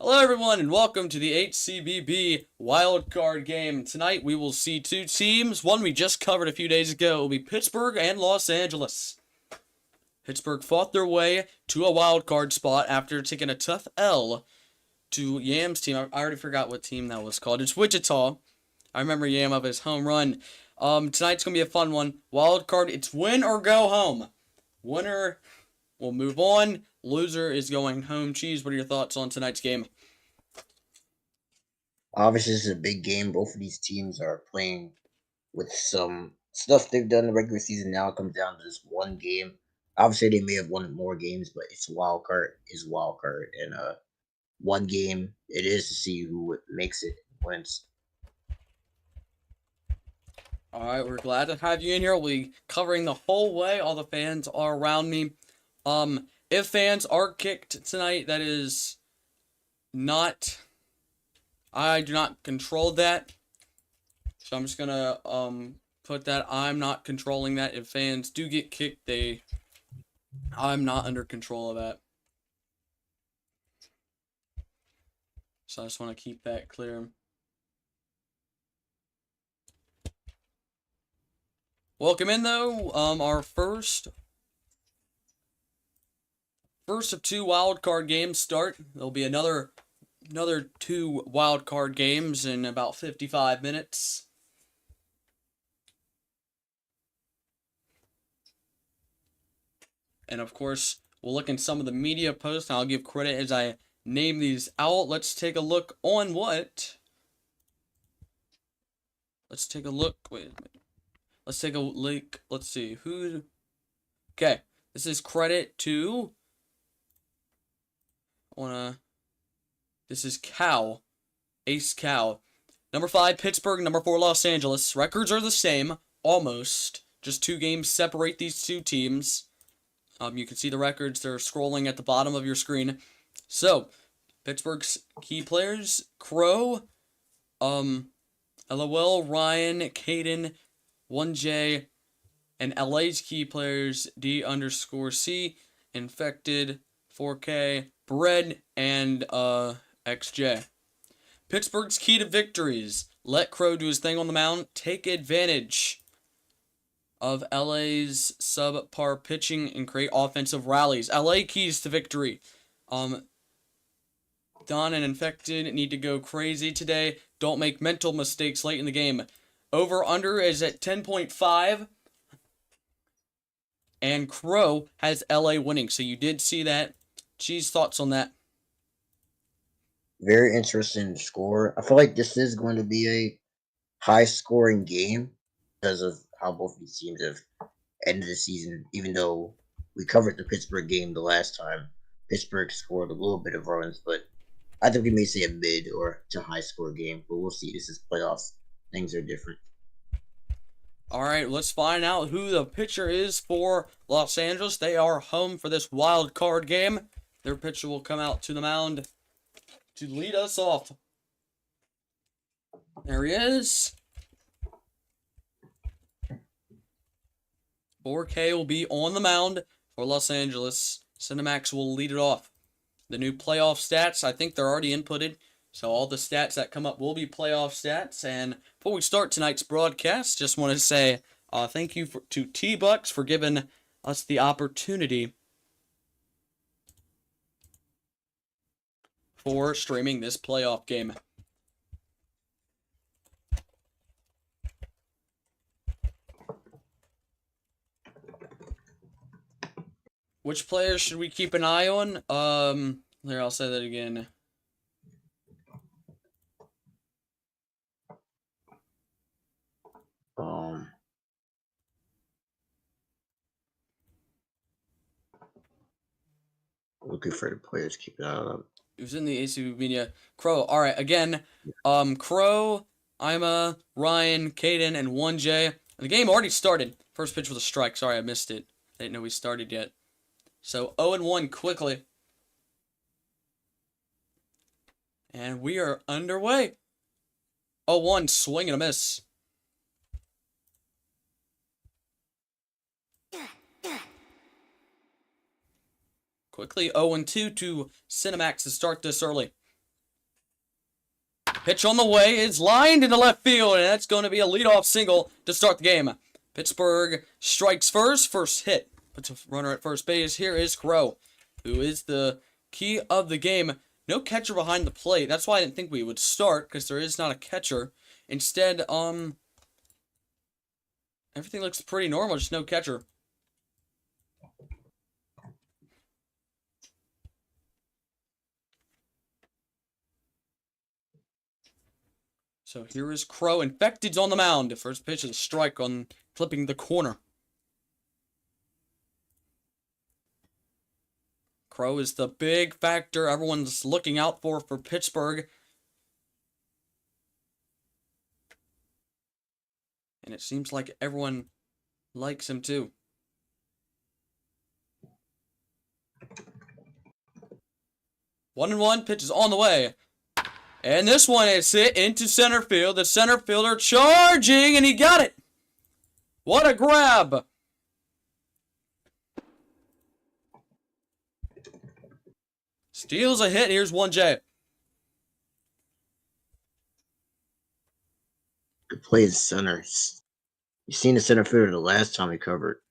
Hello everyone and welcome to the HCBB Wildcard game. Tonight we will see two teams. One we just covered a few days ago. It will be Pittsburgh and Los Angeles. Pittsburgh fought their way to a wildcard spot after taking a tough L to Yam's team. I already forgot what team that was called. It's Wichita. I remember Yam of his home run. Tonight's going to be a fun one. Wildcard, it's win or go home. Winner will move on. Loser is going home. Cheese, what are your thoughts on tonight's game? Obviously, this is a big game. Both of these teams are playing with some stuff they've done in the regular season. Now it comes down to this one game. Obviously, they may have won more games, but it's wild card is wild card, and one game it is to see who makes it wins. All right, we're glad to have you in here. We'll be covering the whole way. All the fans are around me. If fans are kicked tonight, that is not. I do not control that. So I'm just gonna put that I'm not controlling that. If fans do get kicked, I'm not under control of that. So I just want to keep that clear. Welcome in though. Our first of two wildcard games start. There'll be another two wildcard games in about 55 minutes. And of course, we'll look in some of the media posts, and I'll give credit as I name these out. Let's take a look on what. Let's take a look. Wait a minute. Let's take a look. Let's see who. Okay, this is credit to. This is Cow, Ace Cow. Number 5, Pittsburgh. Number 4, Los Angeles. Records are the same, almost. Just 2 games separate these two teams. You can see the records. They're scrolling at the bottom of your screen. So, Pittsburgh's key players: Crow, LOL, Ryan, Caden, 1J, and LA's key players: D_C, Infected, 4K, Bread, and XJ. Pittsburgh's key to victories: let Crow do his thing on the mound, take advantage of LA's subpar pitching, and create offensive rallies. LA keys to victory: Don and Infected need to go crazy today. Don't make mental mistakes late in the game. Over/under is at 10.5. And Crow has LA winning. So you did see that. Cheese, thoughts on that? Very interesting score. I feel like this is going to be a high scoring game because of how both these teams have ended the season. Even though we covered the Pittsburgh game the last time, Pittsburgh scored a little bit of runs, but I think we may say a mid or to high score game. But we'll see. This is playoffs. Things are different. All right, let's find out who the pitcher is for Los Angeles. They are home for this wild card game. Their pitcher will come out to the mound to lead us off. There he is. 4K will be on the mound for Los Angeles. Cinemax will lead it off. The new playoff stats, I think they're already inputted. So all the stats that come up will be playoff stats. And before we start tonight's broadcast, just want to say thank you to T-Bucks for giving us the opportunity for streaming this playoff game. Which players should we keep an eye on? Here, I'll say that again. Looking for the players keep an eye on. It was in the HCBB media. Crow. All right, again. Crow, Ima, Ryan, Caden, and 1J. The game already started. First pitch was a strike. Sorry, I missed it. I didn't know we started yet. So 0-1 quickly. And we are underway. 0-1, swing and a miss. Quickly 0-2 to Cinemax to start this early. Pitch on the way is lined into left field, and that's going to be a leadoff single to start the game. Pittsburgh strikes first hit. Puts a runner at first base. Here is Crow, who is the key of the game. No catcher behind the plate. That's why I didn't think we would start, because there is not a catcher. Instead, everything looks pretty normal, just no catcher. So here is Crow. Infected's on the mound. The first pitch is a strike on flipping the corner. Crow is the big factor everyone's looking out for Pittsburgh. And it seems like everyone likes him too. One and one, pitch is on the way. And this one is hit into center field. The center fielder charging, and he got it. What a grab. Steals a hit. Here's 1J. Good play in center. You seen the center fielder the last time we covered.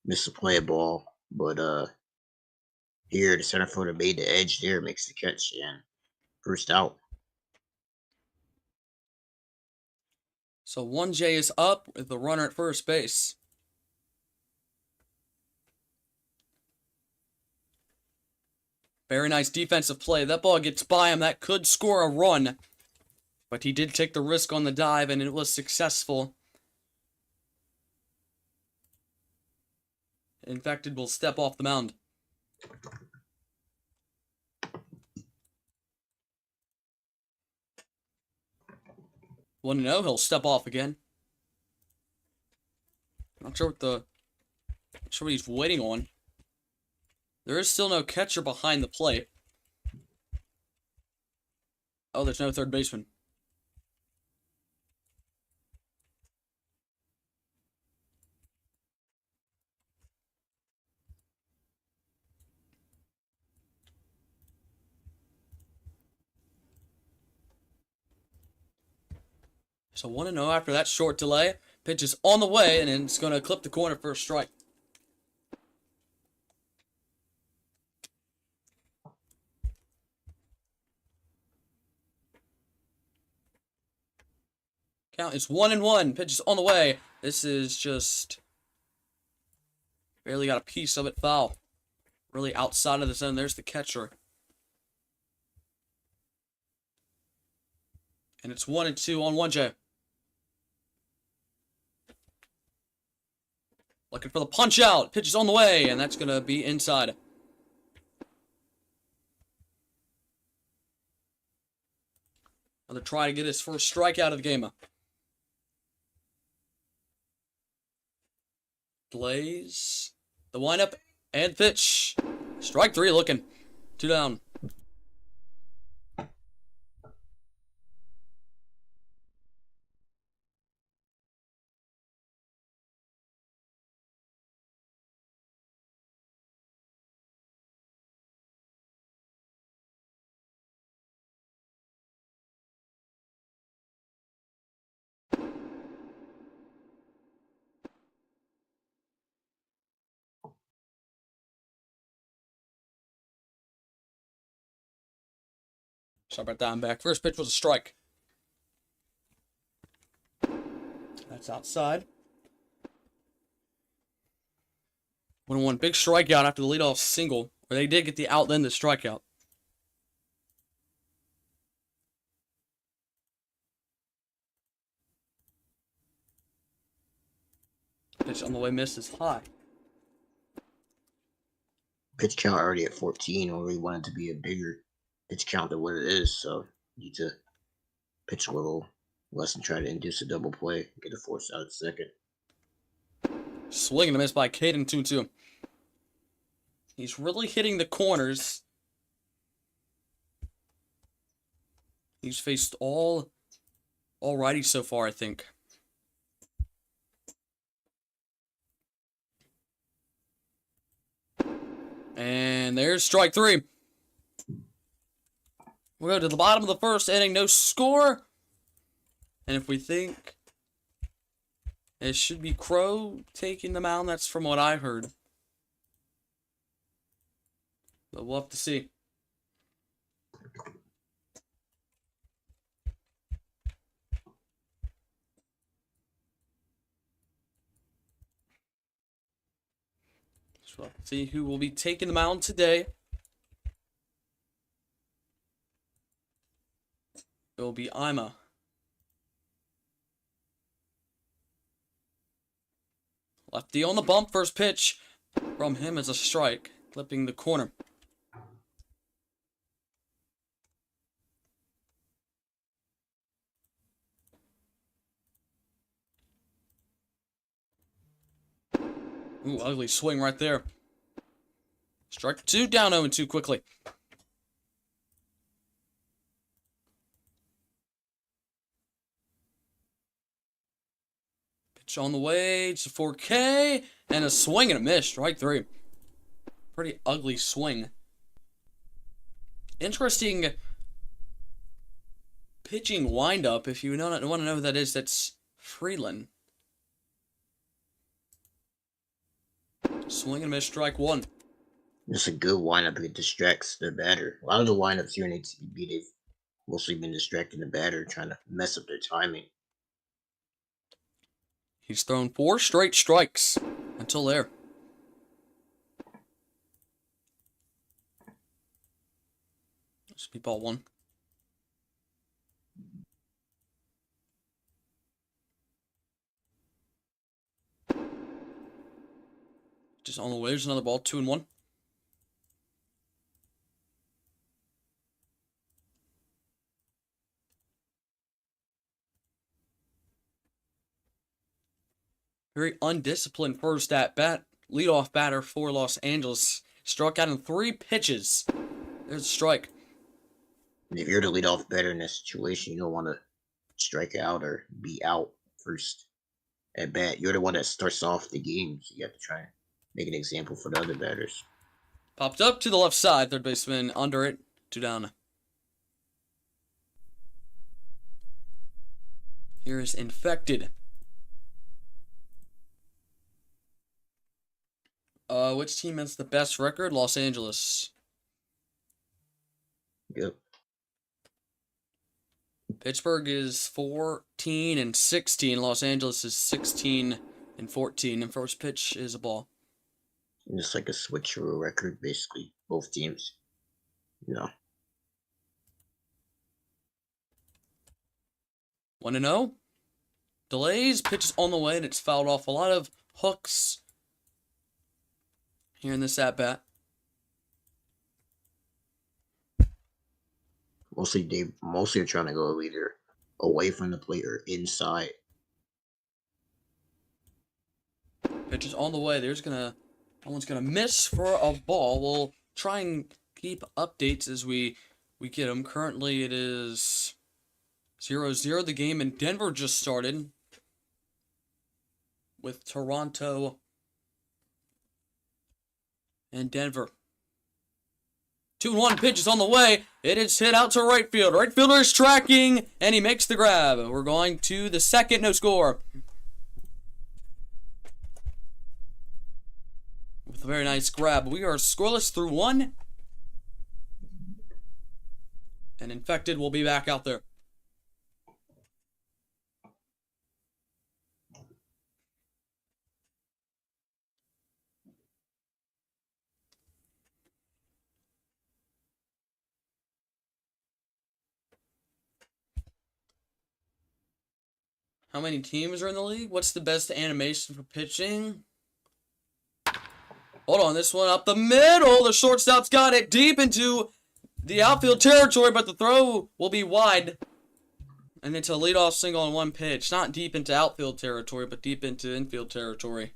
Missed a play ball. But here the center fielder made the edge there, makes the catch, and first out. So 1J is up with the runner at first base. Very nice defensive play. That ball gets by him. That could score a run. But he did take the risk on the dive, and it was successful. Infected will step off the mound. One to know, he'll step off again. Not sure what he's waiting on. There is still no catcher behind the plate. Oh, there's no third baseman. So 1-0 after that short delay. Pitch is on the way, and it's going to clip the corner for a strike. Count is 1-1. Pitch is on the way. This is just barely got a piece of it foul. Really outside of the zone. There's the catcher. And it's 1-2 on 1J. Looking for the punch out. Pitch is on the way, and that's going to be inside. Another try to get his first strikeout of the game. Plays the windup and pitch. Strike three looking. 2 down. Sorry about that, I'm back. First pitch was a strike. That's outside. 1-1. Big strikeout after the leadoff single. Or they did get the out, then the strikeout. Pitch on the way, misses high. Pitch count already at 14, or we want it to be a bigger pitch count than what it is, so you need to pitch a little less and try to induce a double play, get a force out at second. Swing and a miss by Caden 2-2. He's really hitting the corners. He's faced all righties so far, I think. And there's strike three. We'll go to the bottom of the first inning, no score. And if we think it should be Crow taking the mound, that's from what I heard. But we'll have to see. So we'll have to see who will be taking the mound today. It will be Ima. Lefty on the bump. First pitch from him is a strike, clipping the corner. Ooh, ugly swing right there. Strike 2, down 0-2 quickly. Pitch on the way, it's a 4K, and a swing and a miss, strike 3. Pretty ugly swing. Interesting pitching windup. If you want to know who that is, that's Freeland. Swing and miss, strike 1. It's a good windup. It distracts the batter. A lot of the windups here in HCBB, they've mostly been distracting the batter, trying to mess up their timing. He's thrown 4 straight strikes until there. Speed ball 1. Just on the way. There's another ball. 2-1. Very undisciplined first at bat. Leadoff batter for Los Angeles. Struck out in 3 pitches. There's a strike. If you're the leadoff batter in that situation, you don't want to strike out or be out first at bat. You're the one that starts off the game, so you have to try and make an example for the other batters. Popped up to the left side. Third baseman under it. 2 down. Here is Infected. Which team has the best record? Los Angeles. Yep. Pittsburgh is 14-16. Los Angeles is 16-14. And first pitch is a ball. And it's like a switcheroo record, basically. Both teams. You know. 1-0. Delays. Pitch is on the way, and it's fouled off. A lot of hooks here in this at-bat. Mostly are trying to go either away from the plate or inside. Pitch is on the way. That one's gonna miss for a ball. We'll try and keep updates as we get them. Currently, it is 0-0. The game in Denver just started with Toronto and Denver. 2-1 pitch is on the way. It is hit out to right field. Right fielder is tracking, and he makes the grab. We're going to the second, no score. With a very nice grab. We are scoreless through 1. And Infected will be back out there. How many teams are in the league? What's the best animation for pitching? Hold on, this one up the middle. The shortstop's got it deep into the outfield territory, but the throw will be wide. And it's a leadoff single on 1 pitch. Not deep into outfield territory, but deep into infield territory.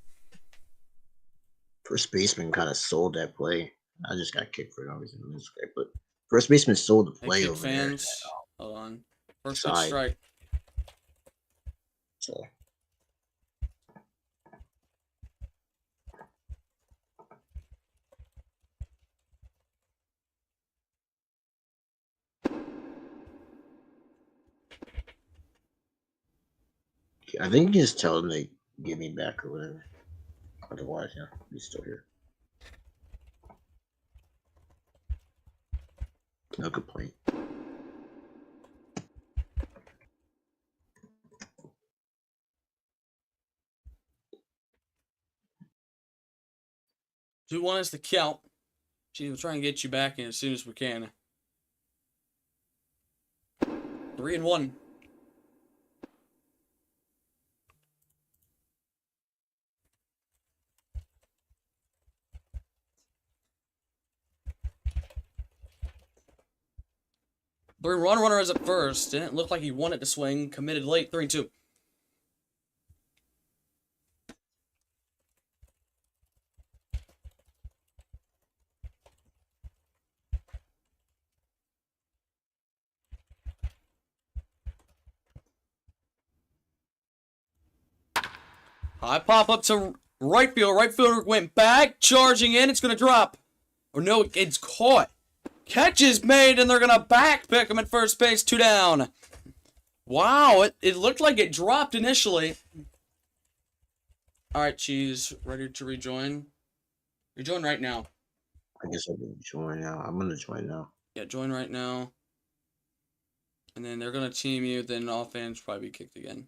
First baseman kind of sold that play. I just got kicked for no reason in this guy, but first baseman sold the play Hey, over fans. there. Hold on. First pitch Side. strike. So. I think you just tell them to give me back or whatever. Otherwise, yeah, he's still here. No complaint. Do you want us to count? Gee, we'll try and get you back in as soon as we can. 3-1. Runner is at first. Didn't look like he wanted to swing. Committed late. 3-2. High pop up to right field. Right fielder went back. Charging in. It's going to drop. Or no, it's caught. Catch is made, and they're going to back pick him at first base. 2 down. Wow, it looked like it dropped initially. All right, Cheese. Ready to rejoin? Rejoin right now. I guess I can join now. I'm going to join now. Yeah, join right now. And then they're going to team you. Then offense probably be kicked again.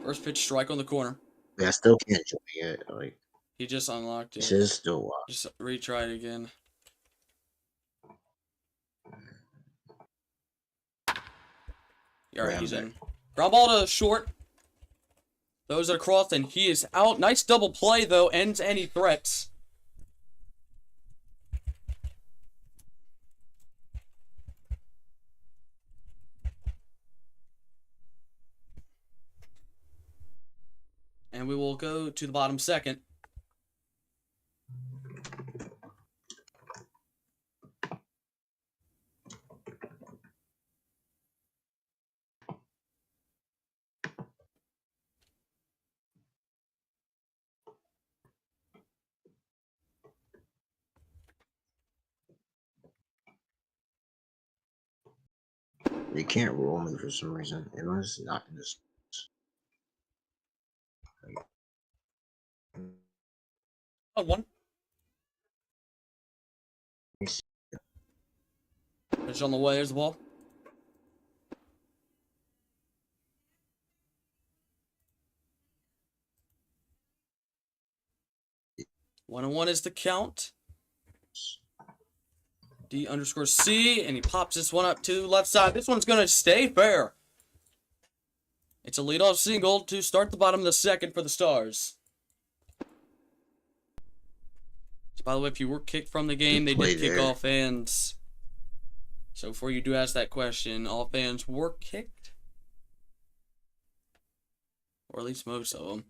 First pitch, strike on the corner. Yeah, I still can't join yet. Like, He just unlocked it. this is still locked. Just retry it again. All right, he's in. Ground ball to short. Those are across, and he is out. Nice double play, though. Ends any threats. And we will go to the bottom second. They can't roll me for some reason. It was not going to. On one. Pitch on the way. There's the ball. One and one is the count. D_C, and he pops this one up to left side. This one's going to stay fair. It's a leadoff single to start the bottom of the second for the Stars. So, by the way, if you were kicked from the game, they did kick all fans. So before you do ask that question, all fans were kicked. Or at least most of them.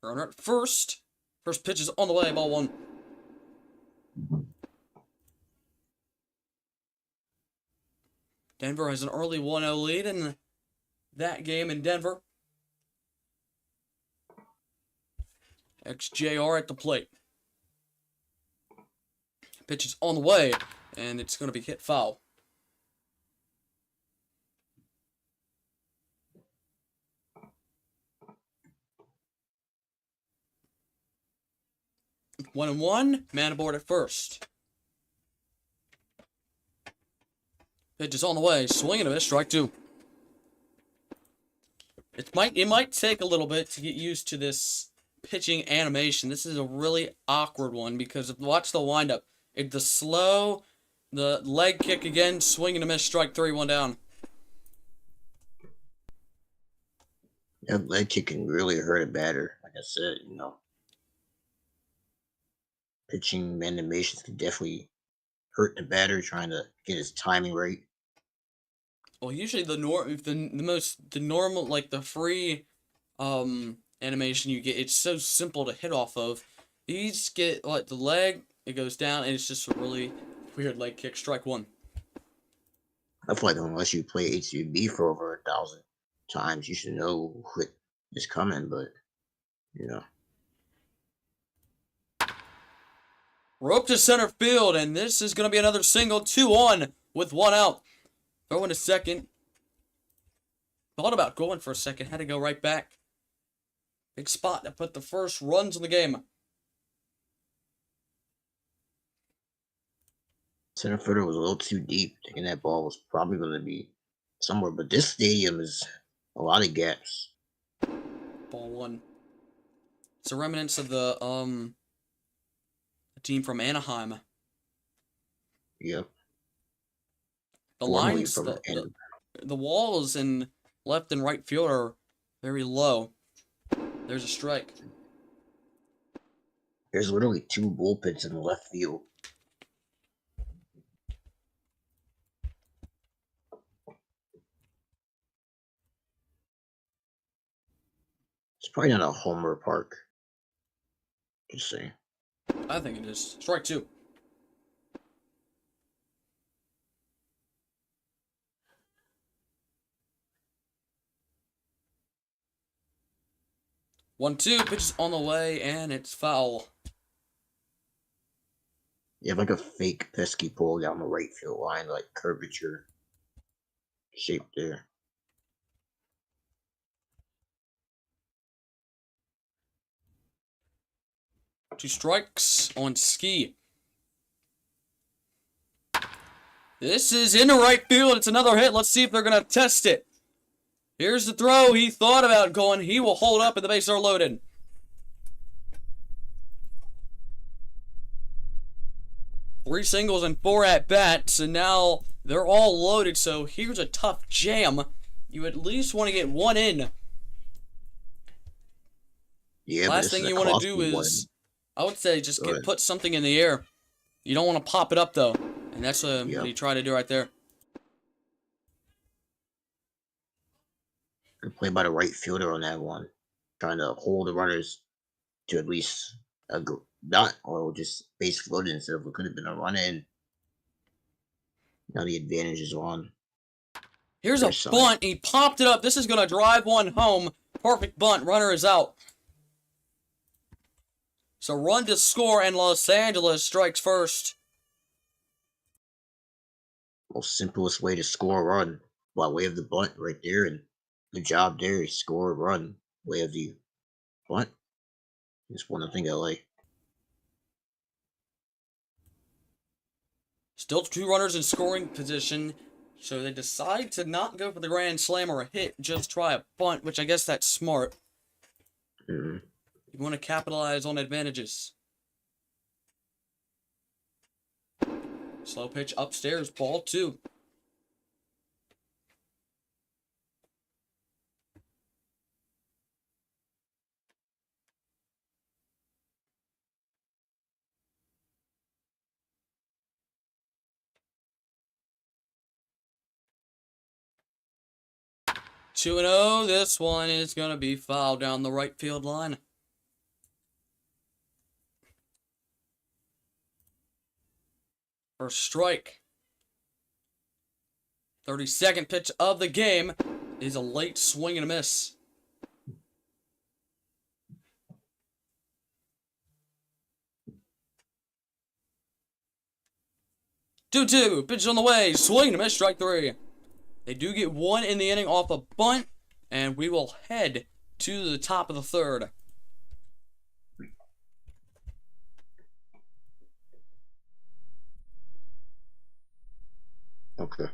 Runner at first. First pitch is on the way, ball 1. Denver has an early 1-0 lead in that game in Denver. XJR at the plate. Pitch is on the way, and it's going to be hit foul. One and one, man aboard at first. Pitch is on the way, swinging a miss, strike 2. It might take a little bit to get used to this pitching animation. This is a really awkward one because watch the windup. The leg kick again, swinging a miss, strike 3, 1 down. That leg kick can really hurt a batter. Like I said, pitching animations can definitely hurt the batter trying to get his timing right. Well, usually the normal, like the free animation you get, it's so simple to hit off of. These get like the leg, it goes down, and it's just a really weird leg kick, strike 1. I feel like unless you play HCBB for over 1,000 times, you should know what is coming, but Rope to center field, and this is going to be another single, 2-1 with 1 out. Throwing a second. Thought about going for a second. Had to go right back. Big spot to put the first runs in the game. Center fielder was a little too deep. Taking that ball was probably going to be somewhere. But this stadium is a lot of gaps. Ball one. It's a remnants of the team from Anaheim. Yep. The Formerly lines, from the walls in left and right field are very low. There's a strike. There's literally 2 bullpens in the left field. It's probably not a homer park. Just saying. I think it is. Strike 2. One, two, pitch is on the way, and it's foul. You have like a fake pesky pole down the right field line, like curvature shape there. Two strikes on Ski. This is in the right field. It's another hit. Let's see if they're going to test it. Here's the throw. He thought about going. He will hold up and the bases are loaded. Three singles and 4 at-bats, and now they're all loaded, so here's a tough jam. You at least want to get one in. Yeah, Last thing you want to do is, I would say, just put something in the air. You don't want to pop it up, though, and that's what you try to do right there. Good play by the right fielder on that one. Trying to hold the runners to at least a not, or just base loaded instead of it could have been a run in. Now the advantage is on. Here's a bunt. He popped it up. This is going to drive one home. Perfect bunt. Runner is out. So run to score, and Los Angeles strikes first. Most simplest way to score a run by way of the bunt right there, and the job there is score a run way of the bunt. It's one thing I like. Still 2 runners in scoring position, so they decide to not go for the grand slam or a hit, just try a bunt, which I guess that's smart. Mm-hmm. You want to capitalize on advantages. Slow pitch upstairs, ball 2. Two and 0. This one is going to be fouled down the right field line. First strike. 32nd pitch of the game is a late swing and a miss. Two, pitch on the way, swing and a miss, strike 3. They do get one in the inning off a bunt, and we will head to the top of the 3rd. Okay.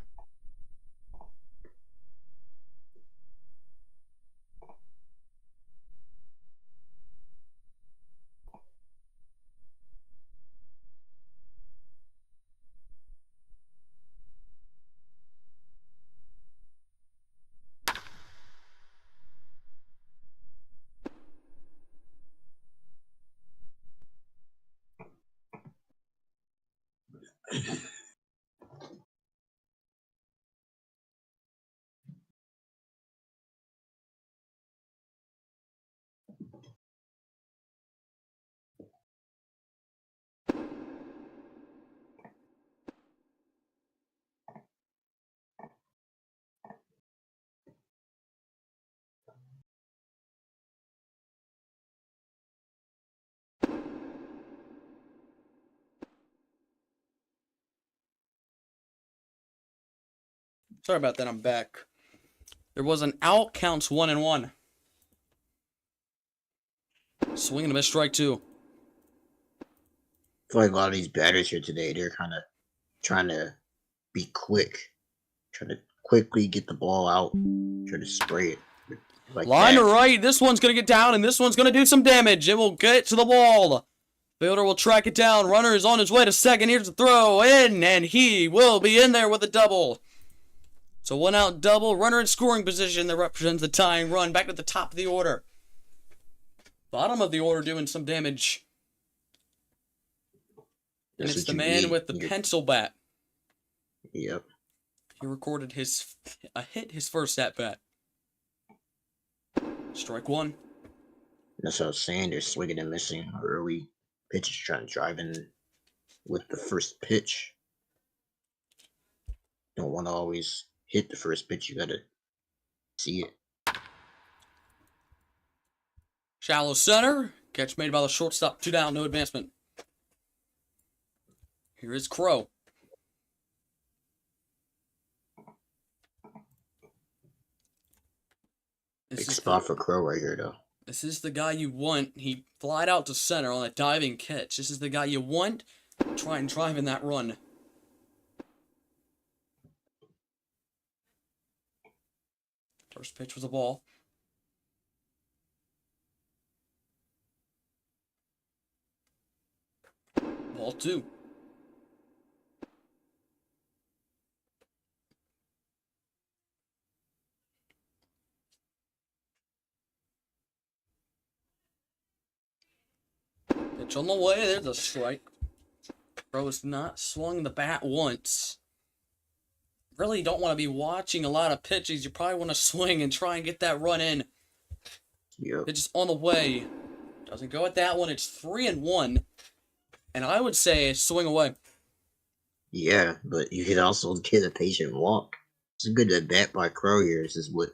Sorry about that, I'm back. There was an out, counts 1-1. Swing and a miss, strike 2. I feel like a lot of these batters here today, they're kind of trying to be quick, trying to quickly get the ball out, trying to spray it. Like Line that. to right, this one's going to get down, and this one's going to do some damage. It will get to the wall. Fielder will track it down. Runner is on his way to second. Here's the throw in, and he will be in there with a double. So 1 out double. Runner in scoring position that represents the tying run. Back to the top of the order. Bottom of the order doing some damage. And it's the man with the pencil bat. Yep. He recorded his first at bat. Strike 1. That's what I was saying. They're swinging and missing early pitches, trying to drive in with the first pitch. Don't want to always hit the first pitch. You gotta see it. Shallow center. Catch made by the shortstop. 2 down. No advancement. Here is Crow. Big spot for Crow right here, though. This is the guy you want. He flied out to center on a diving catch. This is the guy you want. Try and drive in that run. First pitch was a ball. Ball 2. Pitch on the way. There's a strike. Crow has not swung the bat once. Really don't want to be watching a lot of pitches. You probably want to swing and try and get that run in. Yep. It's just on the way. Doesn't go at that one. It's 3-1. And I would say swing away. Yeah, but you could also get a patient walk. It's a good at bat by Crow here. This is what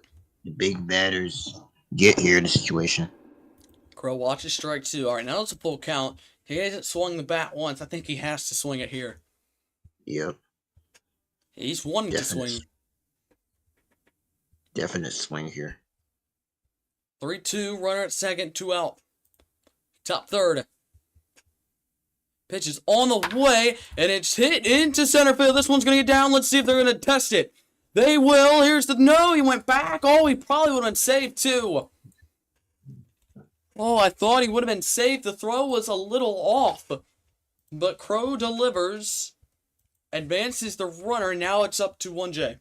the big batters get here in the situation. Crow watches strike 2. All right, now it's a full count. He hasn't swung the bat once. I think he has to swing it here. Yep. He's wanting to swing. Definite swing here. 3-2, runner at second, 2 out. Top third. Pitch is on the way, and it's hit into center field. This one's going to get down. Let's see if they're going to test it. They will. Here's the no. He went back. Oh, he probably would have been safe, too. Oh, I thought he would have been safe. The throw was a little off. But Crow delivers. Advances the runner. Now it's up to 1J.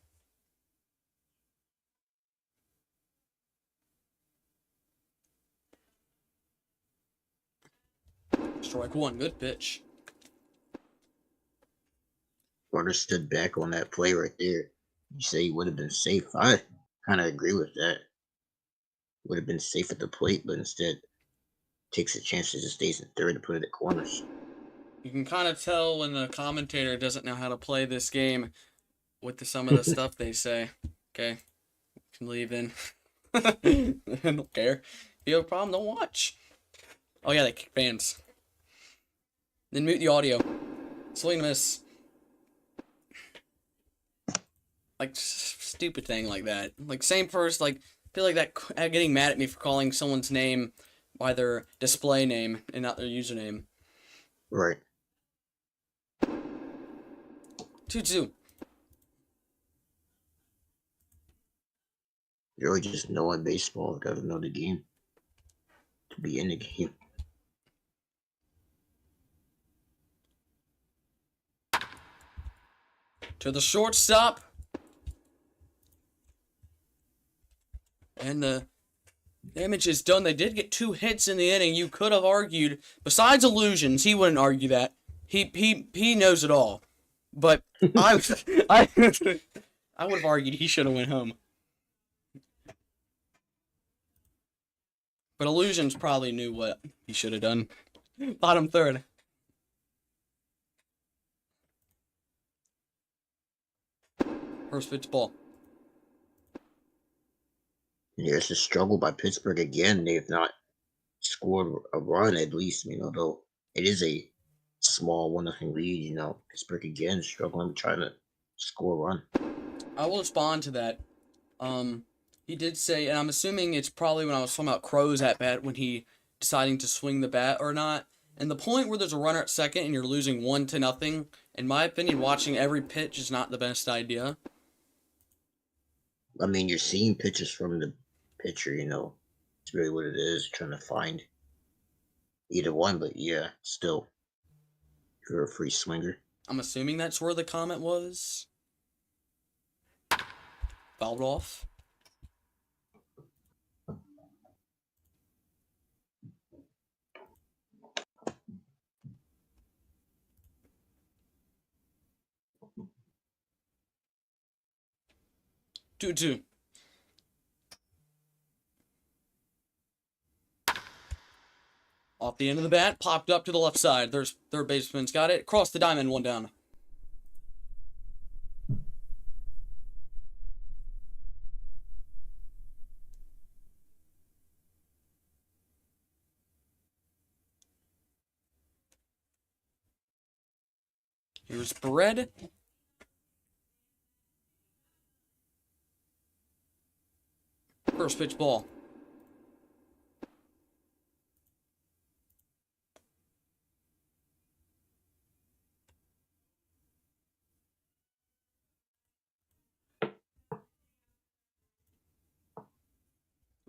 Strike 1. Good pitch. Runner stood back on that play right there. You say he would have been safe. I kind of agree with that. Would have been safe at the plate, but instead takes a chance to just stays in third to put it at corners. You can kind of tell when the commentator doesn't know how to play this game with some of the stuff they say. Okay, you can leave in. I don't care. If you have a problem, don't watch. Oh yeah, they kick fans. Then mute the audio. Swing and miss. Like stupid thing like that. Like same first. Like feel like that getting mad at me for calling someone's name by their display name and not their username. Right. 2-2. You really just know in baseball, gotta know the game to be in the game. To the shortstop. And the damage is done. They did get 2 hits in the inning. You could have argued, besides illusions, he wouldn't argue that. He knows it all. But I would have argued he should have went home. But illusions probably knew what he should have done. Bottom third. First pitch ball. There's a struggle by Pittsburgh again. They've not scored a run, at least, though it is a small 1-0 lead, Pittsburgh again struggling trying to score a run. I will respond to that. He did say, and I'm assuming it's probably when I was talking about Crow's at bat when he deciding to swing the bat or not. And the point where there's a runner at second and you're losing 1-0, in my opinion, watching every pitch is not the best idea. I mean, you're seeing pitches from the pitcher, It's really what it is, trying to find either one, but yeah, still, if you're a free swinger. I'm assuming that's where the comment was. Fouled off. Two. Off the end of the bat, popped up to the left side. There's third baseman's got it. Across the diamond, 1 down. Here's Bread. First pitch ball.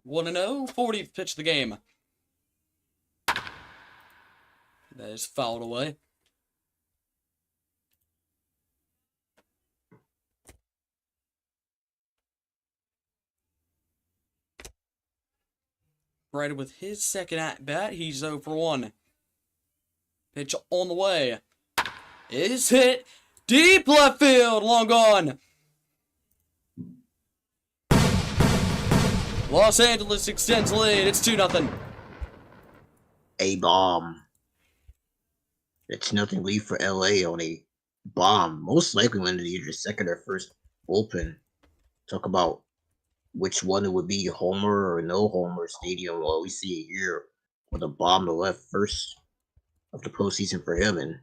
One and 0, 40th pitch of the game. That is fouled away. Right with his second at bat, he's 0 for 1. Pitch on the way. Is hit deep left field, long gone. Los Angeles extends lead. It's 2-0. A bomb. It's nothing lead for LA on a bomb. Most likely when they're either second or first bullpen. Talk about which one it would be, homer or no homer stadium. Well, we see it here with a bomb to left first of the postseason for him, and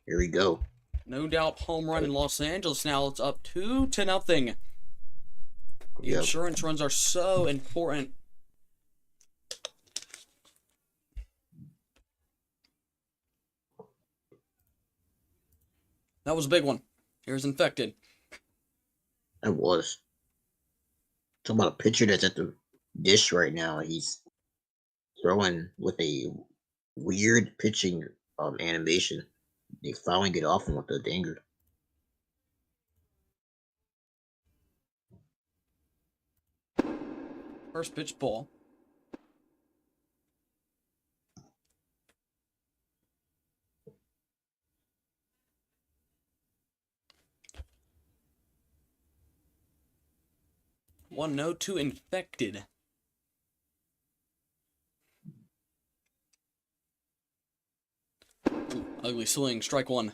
here we go. No doubt home run in Los Angeles now. It's up 2-0. The insurance runs are so important. That was a big one. Here's Infected. That was. Talking about a pitcher that's at the dish right now. He's throwing with a weird pitching animation. They finally get off him with the dinger. First pitch ball. One no to Infected. Ooh, ugly swing, strike one.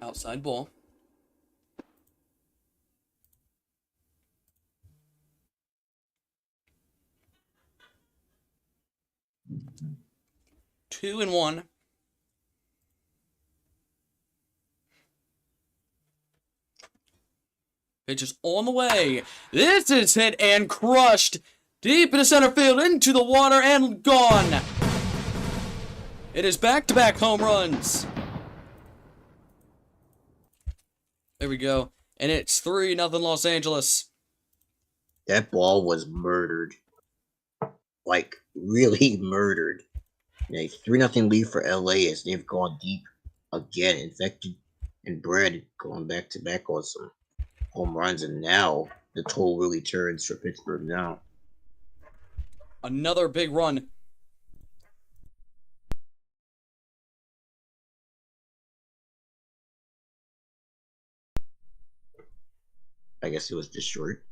Outside ball. Two and one. Pitch is on the way. This is hit and crushed deep into center field, into the water, and gone. It is back-to-back home runs. There we go. And it's 3-0 Los Angeles. That ball was murdered. Like, really murdered. A 3-0 lead for LA as they've gone deep again. Infected and Bread going back-to-back on some home runs, and now the toll really turns for Pittsburgh now. Another big run. I guess it was just short.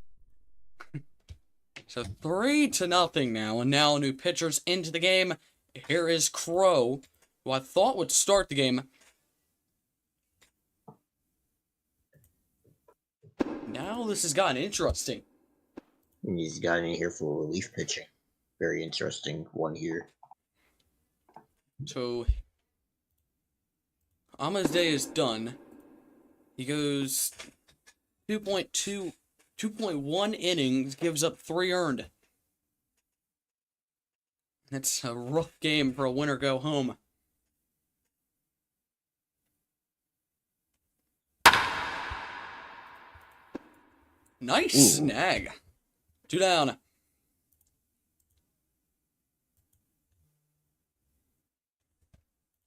So 3-0 now, and now new pitchers into the game. Here is Crow, who I thought would start the game. Now this has gotten interesting. And he's got in here for relief pitching. Very interesting one here. So Ama's day is done. He goes 2.1 innings, gives up 3 earned. That's a rough game for a winner go home. Nice snag. 2 down.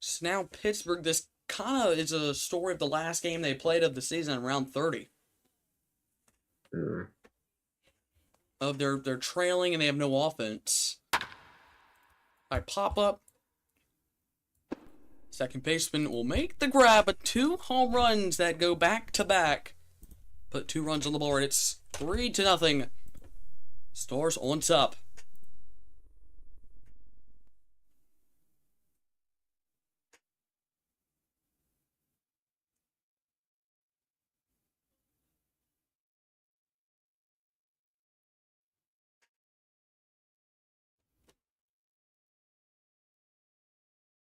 So now Pittsburgh, this kind of is a story of the last game they played of the season, round 30. Of they're trailing and they have no offense. I pop up. Second baseman will make the grab, but 2 home runs that go back to back. Put 2 runs on the board. It's 3-0. Stars on top.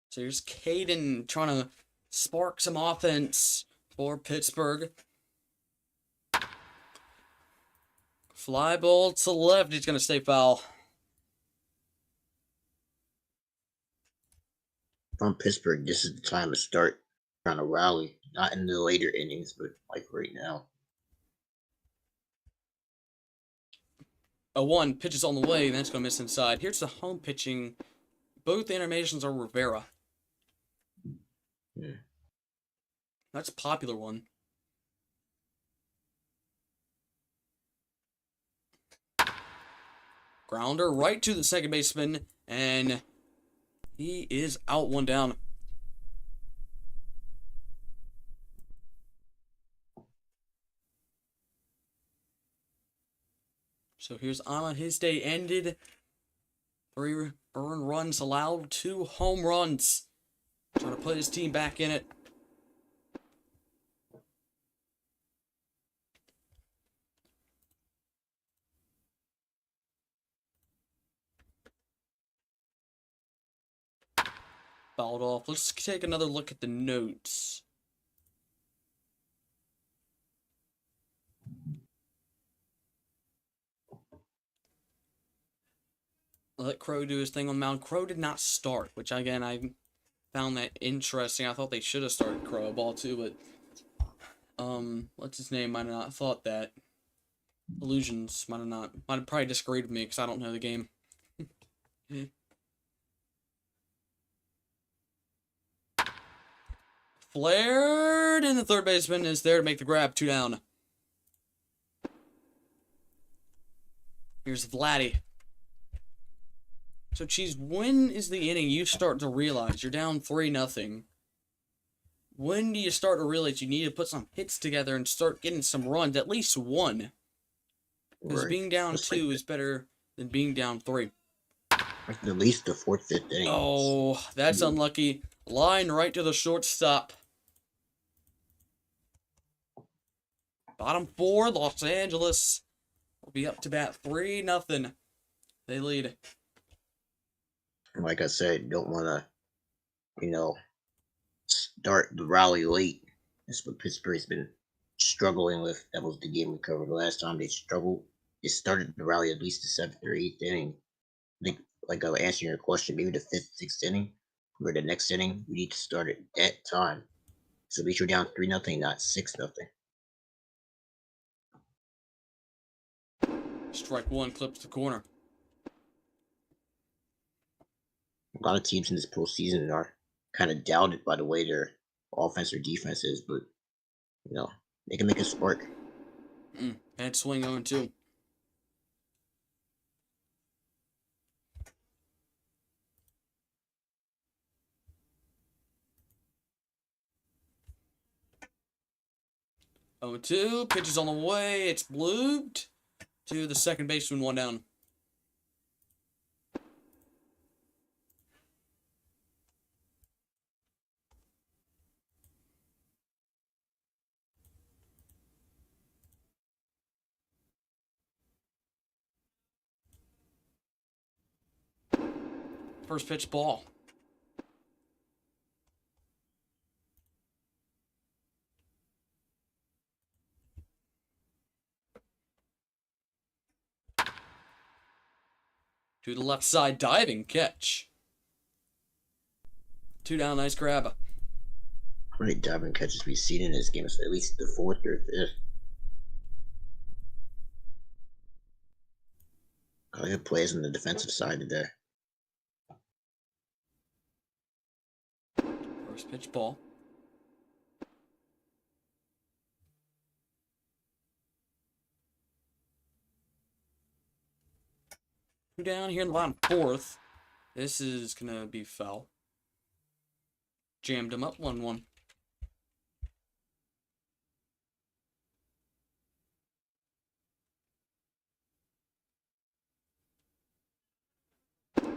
So here's Caden trying to spark some offense for Pittsburgh. Fly ball to left. He's going to stay foul. From Pittsburgh, this is the time to start trying to rally. Not in the later innings, but like right now. 0-1 pitches on the way, and that's going to miss inside. Here's the home pitching. Both animations are Rivera. Yeah. That's a popular one. Grounder right to the second baseman, and he is out 1 down. So here's Anna. His day ended. 3 earned runs allowed, 2 home runs. Trying to put his team back in it. Fouled off. Let's take another look at the notes. Let Crow do his thing on the mound. Crow did not start, which again, I found that interesting. I thought they should have started Crow a ball too, but what's his name? Might have not thought that. Illusions might have probably disagreed with me because I don't know the game. Flared, and the third baseman is there to make the grab. 2 down. Here's Vladdy. So, Cheese, when is the inning you start to realize you're down 3-0? When do you start to realize you need to put some hits together and start getting some runs, at least 1? Because being down 2 is better than being down 3. At least the 4th, 5th inning. Oh, that's unlucky. Line right to the shortstop. Bottom 4, Los Angeles will be up to bat 3-0. They lead. Like I said, don't want to, start the rally late. That's what Pittsburgh's been struggling with. That was the game we covered last time. They struggled. They started the rally at least the 7th or 8th inning. I think, like I was answering your question, maybe the 5th, 6th inning, or the next inning, we need to start at that time. So at least you're down 3-0, not 6-0. Strike 1 clips the corner. A lot of teams in this postseason are kind of doubted by the way their offense or defense is, but they can make a spark. Bad swing 0-2. Oh, 2 pitches on the way. It's blooped to the second baseman, 1 down. First pitch ball. To the left side, diving catch. 2 down, nice grab. How many diving catches we've seen in this game? It's at least the 4th or 5th. I got plays on the defensive side today. First pitch ball. Two down here in the bottom 4th. This is gonna be foul. Jammed him up 1-1.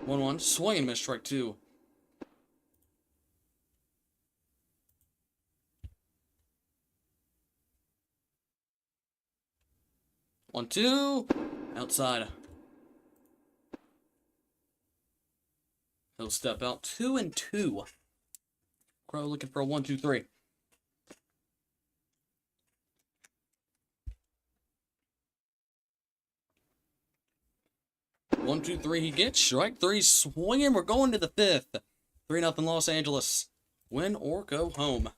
One, swing and miss, strike 2. One, two, outside. He'll step out 2-2. Crow looking for a 1-2-3. One, two, three, he gets strike 3, swinging. We're going to the 5th. 3-0 Los Angeles. Win or go home.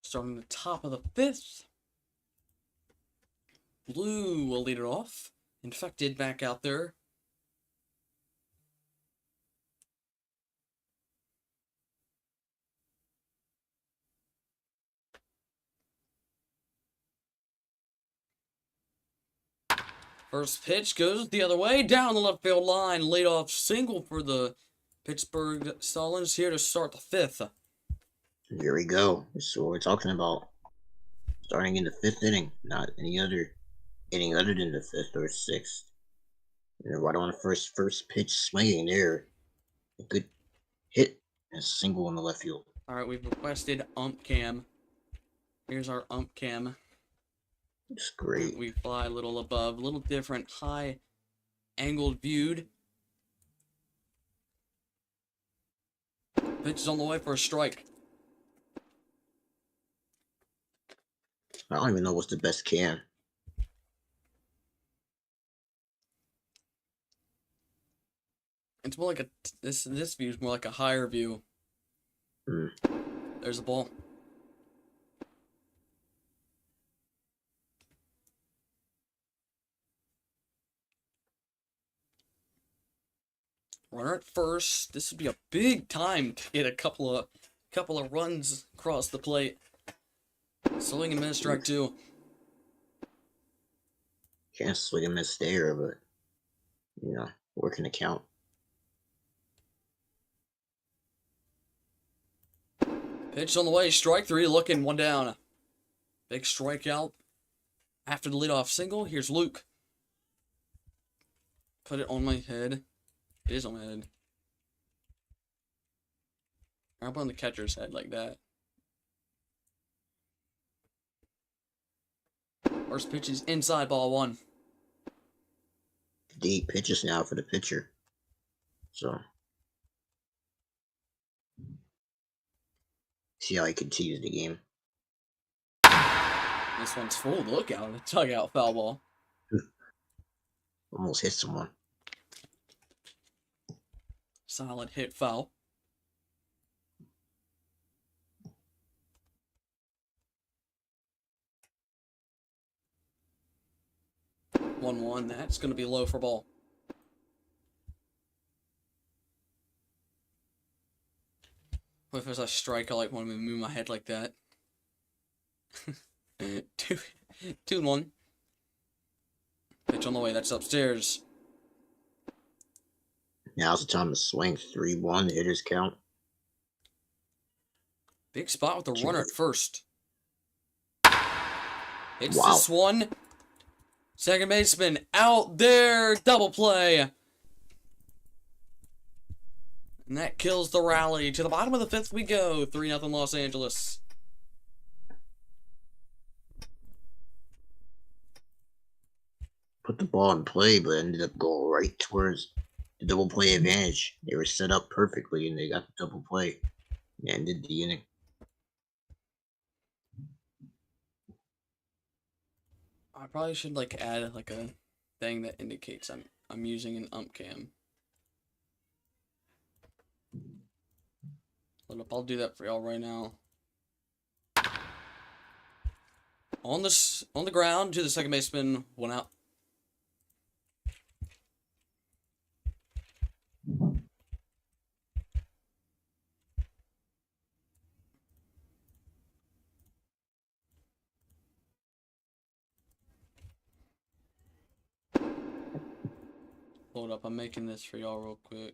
Starting the top of the 5th. Blue will lead it off. Infected back out there. First pitch goes the other way, down the left field line. Leadoff single for the Pittsburgh Stallions here to start the 5th. Here we go. That's what we're talking about. Starting in the 5th inning, not any other inning other than the 5th or 6th. And right on the first pitch swinging there. A good hit and a single in the left field. All right, we've requested ump cam. Here's our ump cam. It's great. We fly a little above, a little different, high angled viewed. Pitch is on the way for a strike. I don't even know what's the best cam. It's more like a this view is more like a higher view. There's the ball. Runner at first. This would be a big time to get a couple of runs across the plate. Swing and miss, strike 2. Can't swing and miss there, but you know, working the count. Pitch on the way, strike 3, looking, 1 down. Big strikeout. After the leadoff single, here's Luke. Put it on my head. It is on my head. I'll put on the catcher's head like that. First pitch is inside, ball 1. 8 pitches now for the pitcher. So see how he continues the game. This one's full. Look out. The dugout foul ball. Almost hit someone. Solid hit foul. One. That's going to be low for ball. What if there's a strike? I like want to move my head like that. 2-1. Pitch on the way. That's upstairs. Now's the time to swing. 3-1. Hitters count. Big spot with the runner at first. Hits Wow. this one. Second baseman out there. Double play. And that kills the rally. To the bottom of the fifth we go. 3-0 Los Angeles. Put the ball in play, but ended up going right towards the double play advantage. They were set up perfectly, and they got the double play. And ended the inning. I probably should like add like a thing that indicates I'm using an ump cam. I'll do that for y'all right now. On the ground to the second baseman, one out. Hold up, I'm making this for y'all real quick.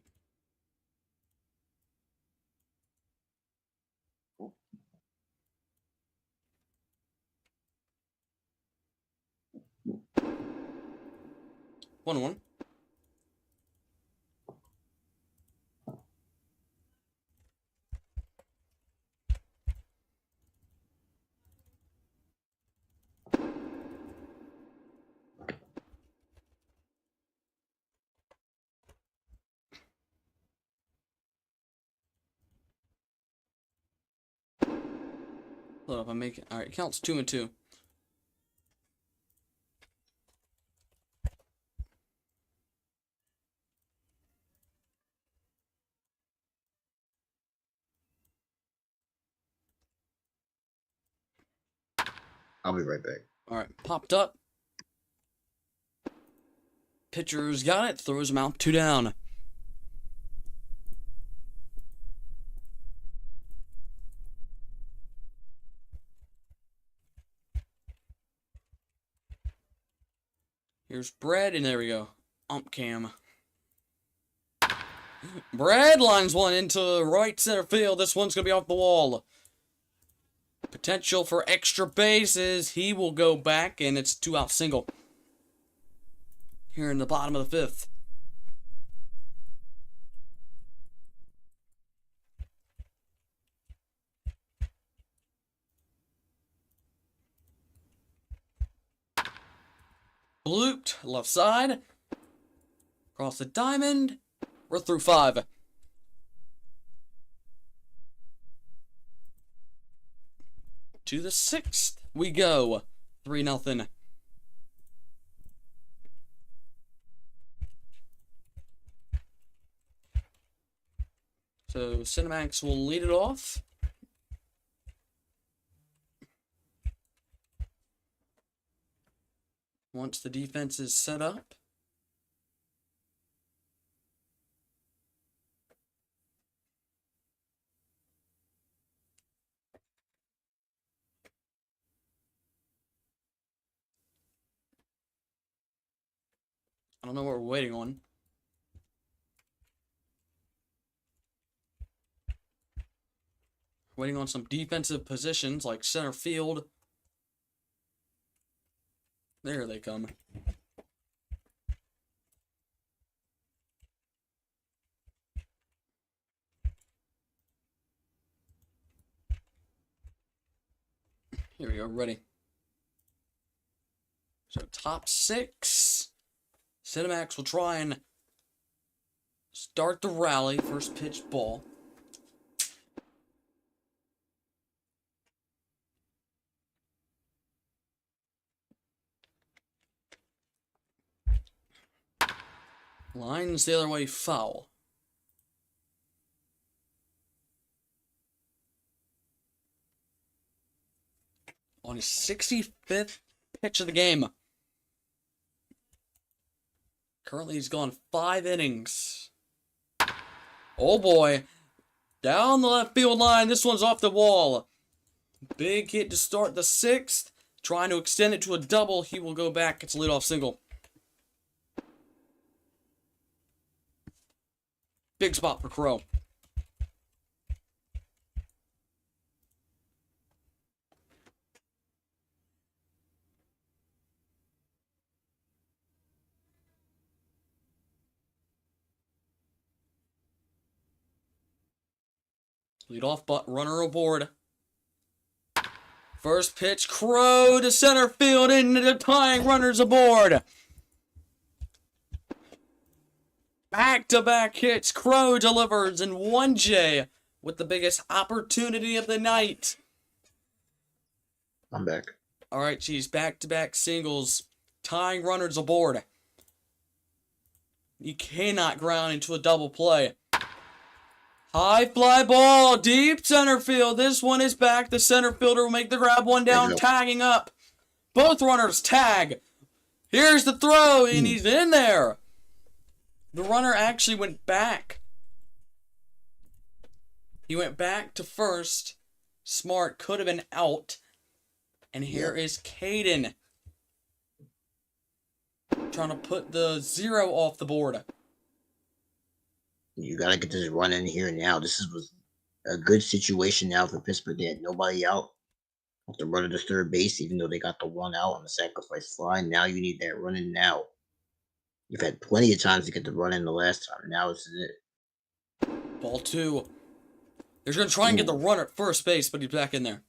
One. Hold up, I'm making. All right, counts 2-2. I'll be right back. All right, popped up. Pitcher's got it. Throws him out. 2 down. Here's Brad, and there we go. Ump cam. Brad lines one into right center field. This one's going to be off the wall. Potential for extra bases. He will go back, and it's 2-out single. Here in the bottom of the fifth. Blooped, left side. Across the diamond. We're through 5. To the 6th we go. 3-0. So Cinemax will lead it off. Once the defense is set up. I don't know what we're waiting on. Waiting on some defensive positions like center field. There they come. Here we go, ready. So top 6. Cinemax will try and start the rally. First pitch ball. Lines the other way, foul. On his 65th pitch of the game. Currently, he's gone 5 innings. Oh boy. Down the left field line. This one's off the wall. Big hit to start the 6th. Trying to extend it to a double. He will go back. It's a leadoff single. Big spot for Crow. Lead off, but runner aboard. First pitch, Crow to center field, and the tying runners aboard. Back-to-back hits, Crow delivers, and 1J with the biggest opportunity of the night. I'm back. All right, geez, back-to-back singles, tying runners aboard. You cannot ground into a double play. High fly ball, deep center field. This one is back. The center fielder will make the grab, one down, tagging up. Both runners tag. Here's the throw, and he's in there. The runner actually went back. He went back to first. Smart could have been out. And here is Caden trying to put the 0 off the board. You gotta get this run in here now. This was a good situation now for Pittsburgh. They had nobody out. Have to run to third base, even though they got the one out on the sacrifice fly. Now you need that run in now. You've had plenty of times to get the run in the last time. Now this is it. Ball 2. They're going to try and get the runner at first base, but he's back in there.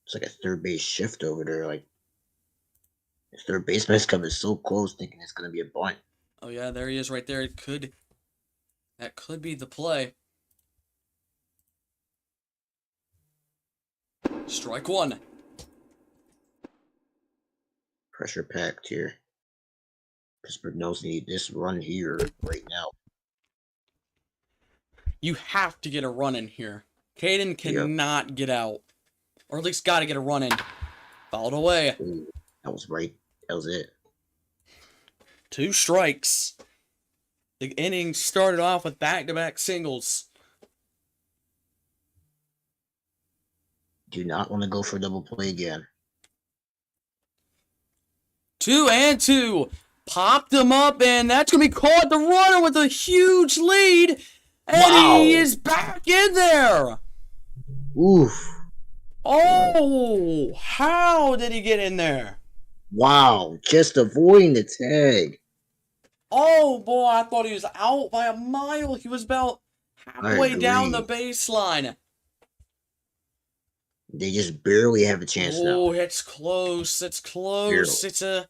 It's like a third base shift over there. Like, the third baseman's coming so close, thinking it's going to be a bunt. Oh, yeah, there he is right there. That could be the play. Strike 1. Pressure packed here. Pittsburgh knows they need this run here right now. You have to get a run in here. Caden cannot get out. Or at least got to get a run in. Fouled away. Ooh, that was right. That was it. 2 strikes. The inning started off with back-to-back singles. Do not want to go for a double play again. 2 and 2. Popped him up, and that's going to be caught. The runner with a huge lead. And he is back in there. Oof. Oh, how did he get in there? Wow, just avoiding the tag. Oh, boy, I thought he was out by a mile. He was about halfway down the baseline. They just barely have a chance now. Oh, it's close. It's close. Barely. It's a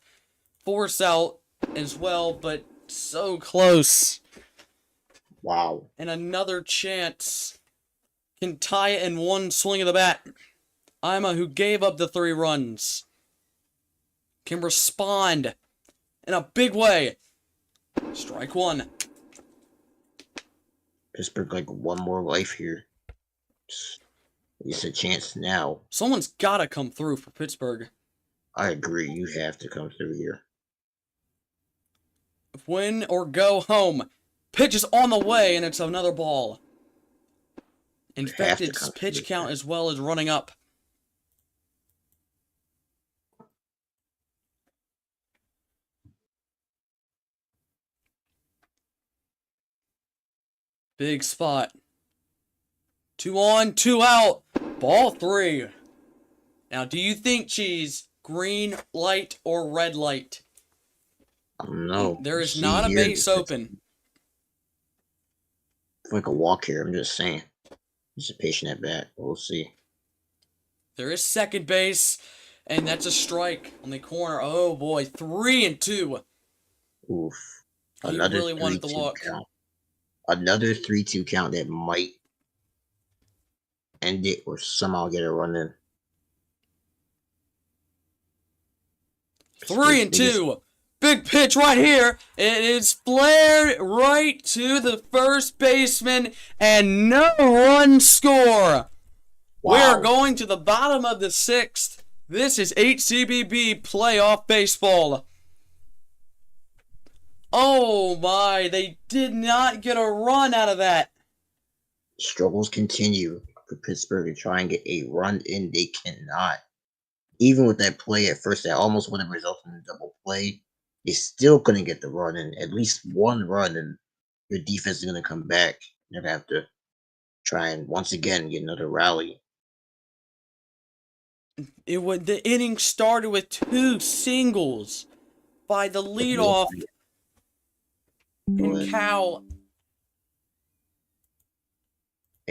force out as well, but so close. Wow. And another chance can tie it in one swing of the bat. Ima, who gave up the 3 runs, can respond in a big way. Strike 1. Pittsburgh like one more life here. It's a chance now. Someone's got to come through for Pittsburgh. I agree. You have to come through here. Win or go home. Pitch is on the way, and it's another ball. Infected's pitch count as well as running up. Big spot. 2 on, 2 out. Ball 3. Now, do you think, Cheese, green light or red light? I don't know. There is not a base open. It's like a walk here. I'm just saying. Just a patient at bat. We'll see. There is second base, and that's a strike on the corner. Oh, boy. 3 and 2. Oof. He really wanted the walk. Count. Another 3-2 count that might end it or somehow get a run in. 3 and 2. Big pitch right here. It is flared right to the first baseman, and no run score. Wow. We are going to the bottom of the 6th. This is HCBB playoff baseball. Oh my, they did not get a run out of that. Struggles continue for Pittsburgh to try and get a run in. They cannot. Even with that play at first, that almost would have resulted in a double play. They still couldn't get the run in. At least one run, and your defense is going to come back. You're going to have to try and once again get another rally. The inning started with 2 singles by the leadoff. And Cal.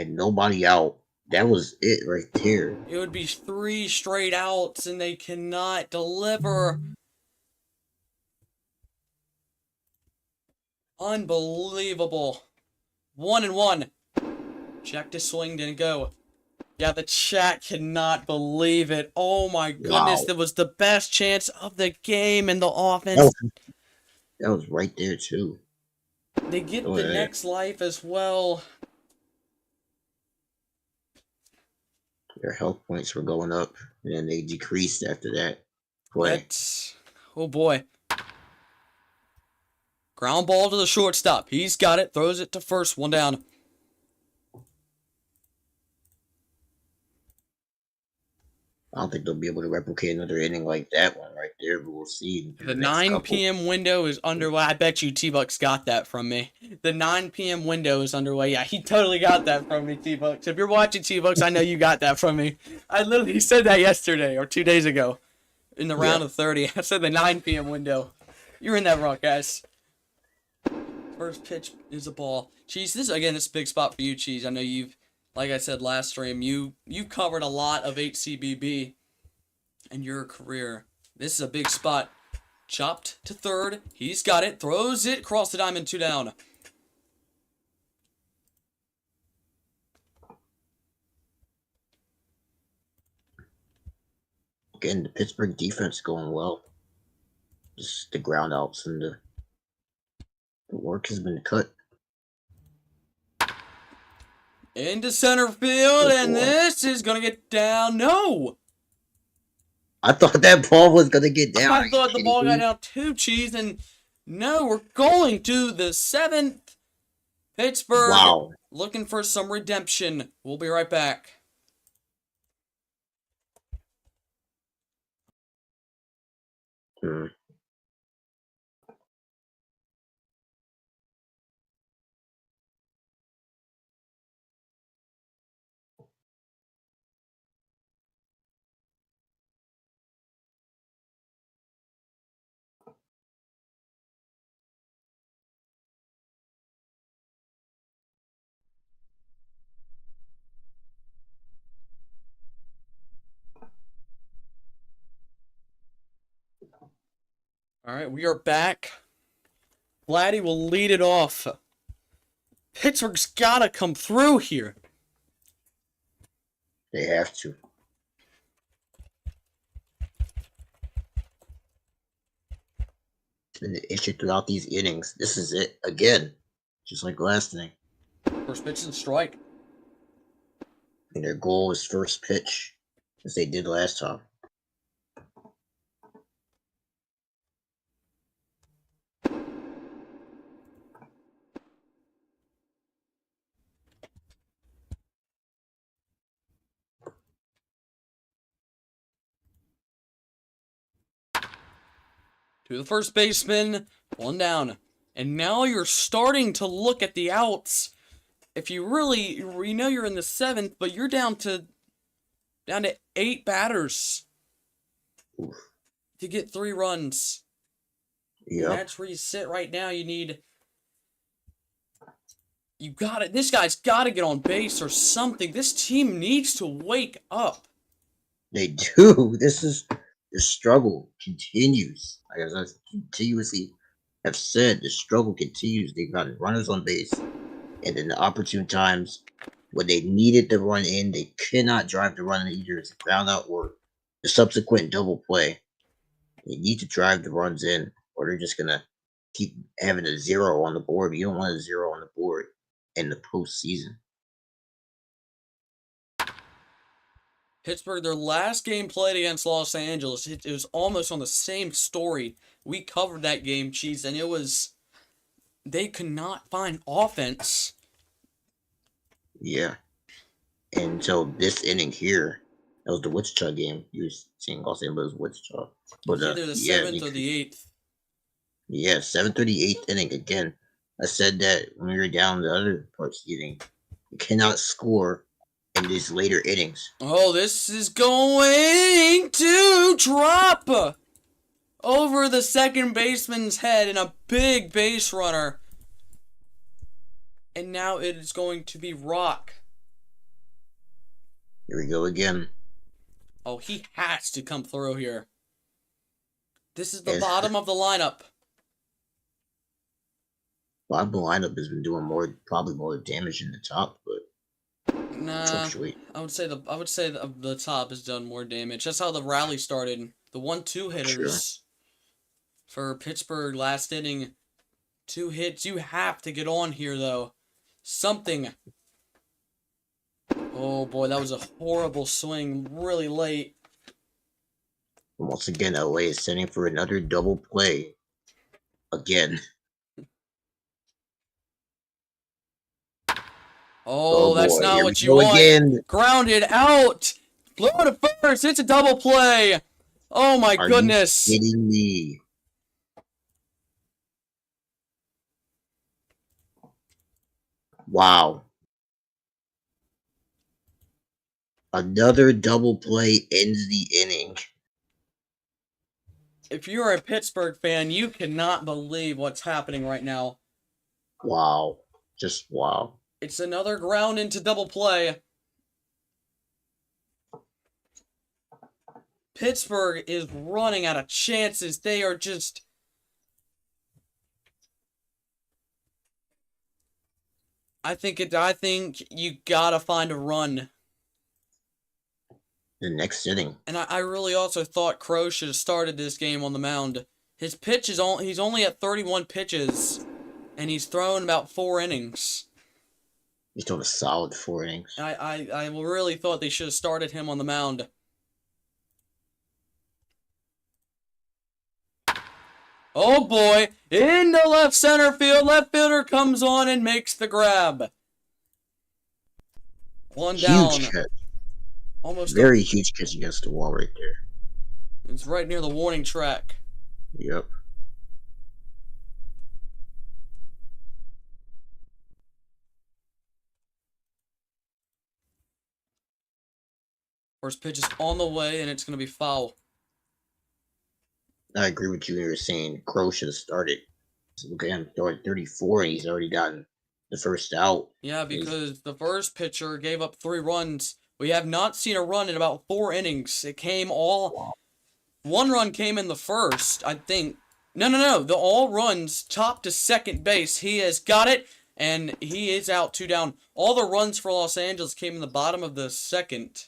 and nobody out. That was it right there. It would be 3 straight outs, and they cannot deliver. Unbelievable. 1-1. Check to swing, didn't go. Yeah, the chat cannot believe it. Oh my goodness, Wow. that was the best chance of the game, and the That offense. was right there too. They get Go the ahead. next life as well. Their health points were going up, and then they decreased after that play. Let's. Oh boy. Ground ball to the shortstop. He's got it. Throws it to first. 1 down. I don't think they'll be able to replicate another inning like that one right there, but we'll see. The 9 p.m. window is underway. I bet you T-Bucks got that from me. The 9 p.m. window is underway. Yeah, he totally got that from me, T-Bucks. If you're watching T-Bucks, I know you got that from me. I literally said that yesterday or 2 days ago in the round of 30. I said the 9 p.m. window. You're in that wrong, guys. First pitch is a ball. Cheese, this is a big spot for you, Cheese. I know you've, like I said last stream, you covered a lot of HCBB in your career. This is a big spot. Chopped to third. He's got it. Throws it across the diamond. 2 down. Again, the Pittsburgh defense going well. Just the ground outs and the work has been cut. Into center field, and this is going to get down. No! I thought that ball was going to get down. I thought the ball got down too, Cheese, and no, we're going to the 7th. Pittsburgh looking for some redemption. We'll be right back. All right, we are back. Vladdy will lead it off. Pittsburgh's got to come through here. They have to. It's been the issue throughout these innings. This is it again, just like last inning. First pitch is a strike. And their goal is first pitch, as they did last time. To the first baseman, 1 down. And now you're starting to look at the outs. If you really, you know you're in the 7th, but you're down to 8 batters to get 3 runs. Yeah. That's where you sit right now. You got it. This guy's got to get on base or something. This team needs to wake up. They do. The struggle continues. Like I continuously have said, the struggle continues. They got runners on base, and in the opportune times when they needed to run in, they cannot drive the run in either as a ground out or the subsequent double play. They need to drive the runs in, or they're just gonna keep having a 0 on the board. But you don't want a 0 on the board in the postseason. Pittsburgh, their last game played against Los Angeles, it was almost on the same story. We covered that game, Cheese, and they could not find offense. Yeah. And so this inning here, that was the Wichita game. You were seeing Los Angeles, Wichita. But, either the 7th or the 8th. Yeah, 7:38 inning again. I said that when we were down the other parts of the inning. You cannot score in these later innings. Oh, this is going to drop over the second baseman's head in a big base runner. And now it is going to be Rock Here we go again. Oh, he has to come through here. This is the Yes. bottom of the lineup. Bottom lineup has been doing probably more damage than the top, but Nah, fluctuate. I would say the top has done more damage. That's how the rally started. The 1-2 hitters for Pittsburgh last inning. 2 hits. You have to get on here though. Something. Oh boy, that was a horrible swing. Really late. Once again, LA is setting for another double play. Again. Oh, that's boy, not here what we you go want. again. Grounded out. Blow to first. It's a double play. Oh my goodness. Are you kidding me? Wow. Another double play ends the inning. If you're a Pittsburgh fan, you cannot believe what's happening right now. Wow. Just wow. It's another ground into double play. Pittsburgh is running out of chances. They are just... I think you gotta find a run. The next inning. And I really also thought Crow should have started this game on the mound. His pitch is he's only at 31 pitches, and he's thrown about 4 innings. He's doing a solid 4 innings. I really thought they should have started him on the mound. Oh boy, into left center field. Left fielder comes on and makes the grab. One down. Huge catch. Almost Very huge catch against the wall right there. It's right near the warning track. Yep. First pitch is on the way, and it's going to be foul. I agree with you. You were saying Crow should have started. So look at him throwing 34, and he's already gotten the first out. Yeah, because the first pitcher gave up 3 runs. We have not seen a run in about 4 innings. It came all... 1 run came in the first, I think. No. The all runs top to second base. He has got it, and he is out 2 down. All the runs for Los Angeles came in the bottom of the second.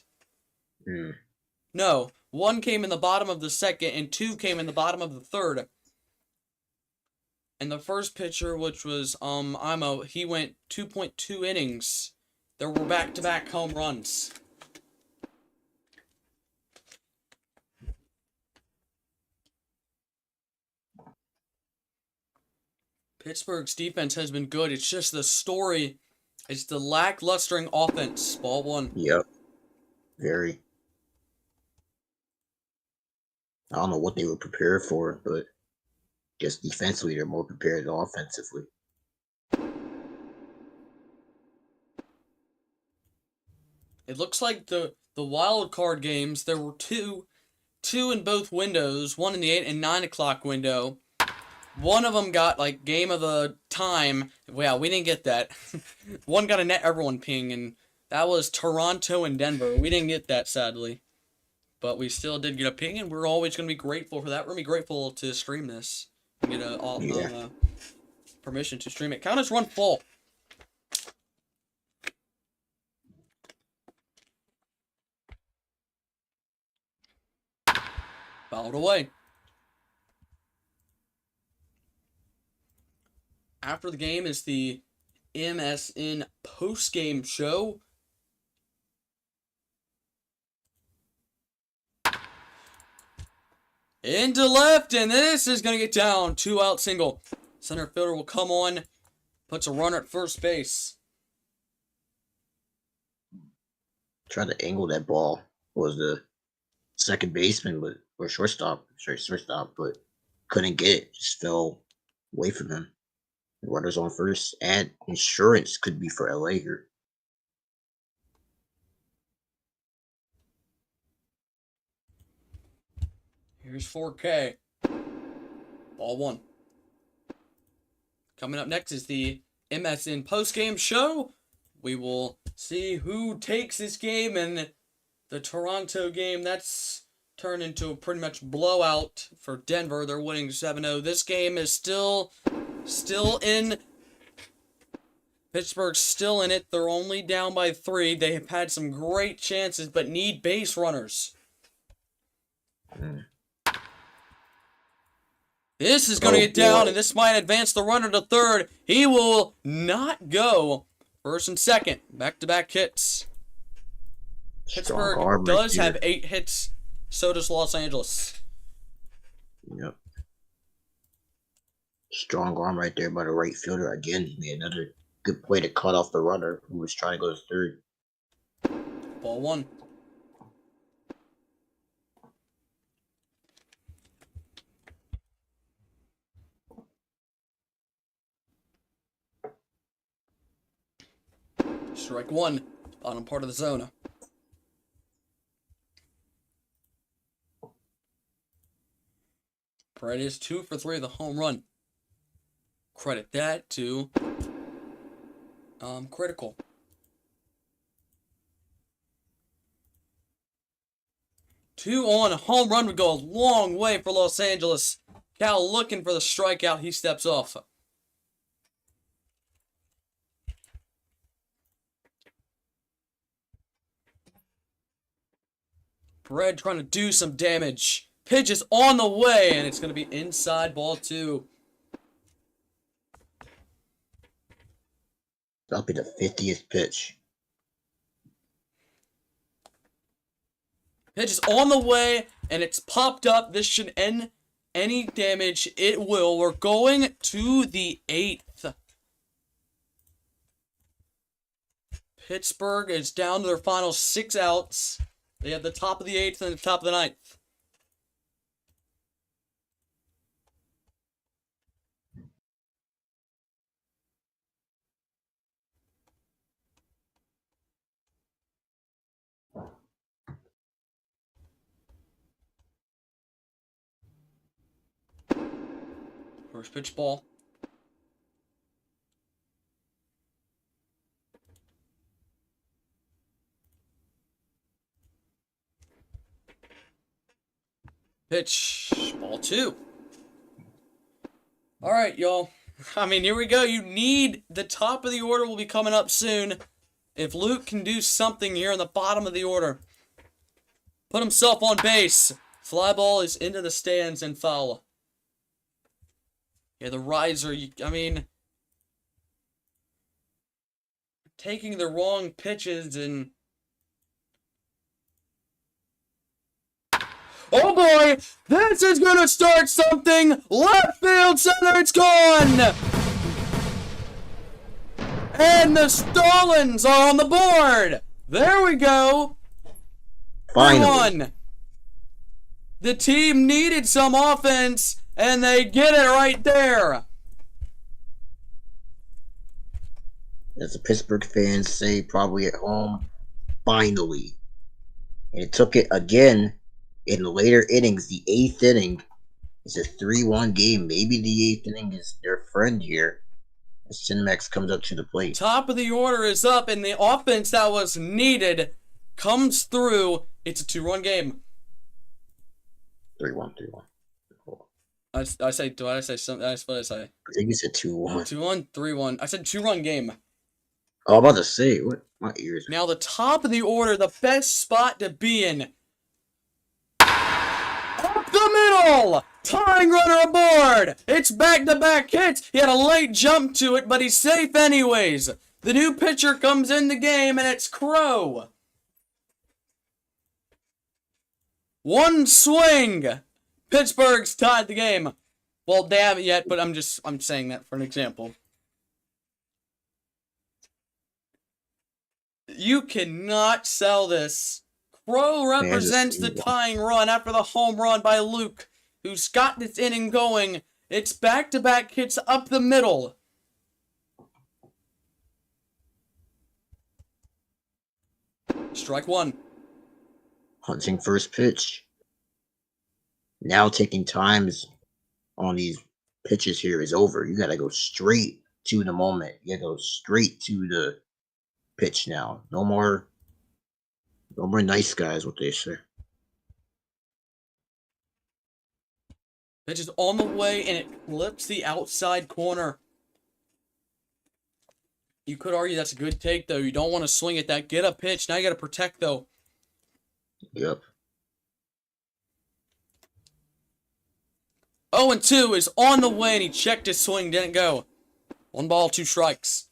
No, 1 came in the bottom of the second, and 2 came in the bottom of the third. And the first pitcher, which was Imo, he went 2.2 innings. There were back-to-back home runs. Pittsburgh's defense has been good. It's just the story. It's the lacklustering offense. Ball 1. Yep. Very. I don't know what they were prepared for, but I guess defensively they're more prepared than offensively. It looks like the wild card games, there were two in both windows, 1 in the 8 and 9 o'clock window. One of them got, like, game of the time. Well, we didn't get that. One got a net everyone ping, and that was Toronto and Denver. We didn't get that, sadly. But we still did get a ping, and we're always going to be grateful for that. We're going to be grateful to stream this. And get permission to stream it. Count as run full. Fouled away. After the game is the MSN postgame show. Into left, and this is going to get down. 2 out single. Center fielder will come on. Puts a runner at first base. Tried to angle that ball. Was the second baseman, or shortstop, but couldn't get it. Just fell away from him. The runners on first, and insurance could be for LA here. Here's 4K. Ball 1. Coming up next is the MSN postgame show. We will see who takes this game and the Toronto game, that's turned into a pretty much blowout for Denver. They're winning 7-0. This game is still in. Pittsburgh's still in it. They're only down by 3. They have had some great chances, but need base runners. This is going to get down, and this might advance the runner to third. He will not go. First and second. Back-to-back hits. Pittsburgh does have 8 hits. So does Los Angeles. Yep. Strong arm right there by the right fielder. Again, he made another good play to cut off the runner who was trying to go to third. Ball 1. Strike 1. Bottom part of the zone. Brett is 2 for 3 of the home run. Credit that to Critical. Two on a home run would go a long way for Los Angeles. Cal looking for the strikeout. He steps off. Brett trying to do some damage. Pitch is on the way, and it's going to be inside ball 2. That'll be the 50th pitch. Pitch is on the way, and it's popped up. This should end any damage. It will. We're going to the 8th. Pittsburgh is down to their final 6 outs. They have the top of the 8th and the top of the 9th. First pitch ball. Pitch ball 2. All right, y'all. I mean, here we go. You need the top of the order will be coming up soon. If Luke can do something here in the bottom of the order, put himself on base. Fly ball is into the stands and foul. Yeah, the riser, I mean, taking the wrong pitches and... Oh boy, this is going to start something. Left field center, it's gone. And the Stallions are on the board. There we go. Finally. 3-1. The team needed some offense, and they get it right there. As the Pittsburgh fans say, probably at home, finally. And it took it again in the later innings. The 8th inning is a 3-1 game. Maybe the 8th inning is their friend here as Cinemax comes up to the plate. Top of the order is up, and the offense that was needed comes through. It's a 2-run game. 3-1, 3-1. I say, do I say something? That's what I say. I think you said 2-1. 2-1, 3-1. I said 2-run game. Oh, I'm about to say, what? My ears. Now, the top of the order, the best spot to be in. Up the middle! Tying runner aboard! It's back-to-back hits. He had a late jump to it, but he's safe anyways. The new pitcher comes in the game, and it's Crow. One swing. Pittsburgh's tied the game. Well, they haven't yet, but I'm saying that for an example. You cannot sell this. Crow represents the tying run after the home run by Luke, who's got this inning going. It's back-to-back hits up the middle. Strike 1. Hunting first pitch. Now taking times on these pitches here is over. You got to go straight to the moment. You got to go straight to the pitch now. No more No more nice guys, what they say. Pitch is on the way, and it flips the outside corner. You could argue that's a good take, though. You don't want to swing at that. Get a pitch. Now you got to protect, though. Yep. 0-2 is on the way, and he checked his swing. Didn't go. 1 ball, 2 strikes.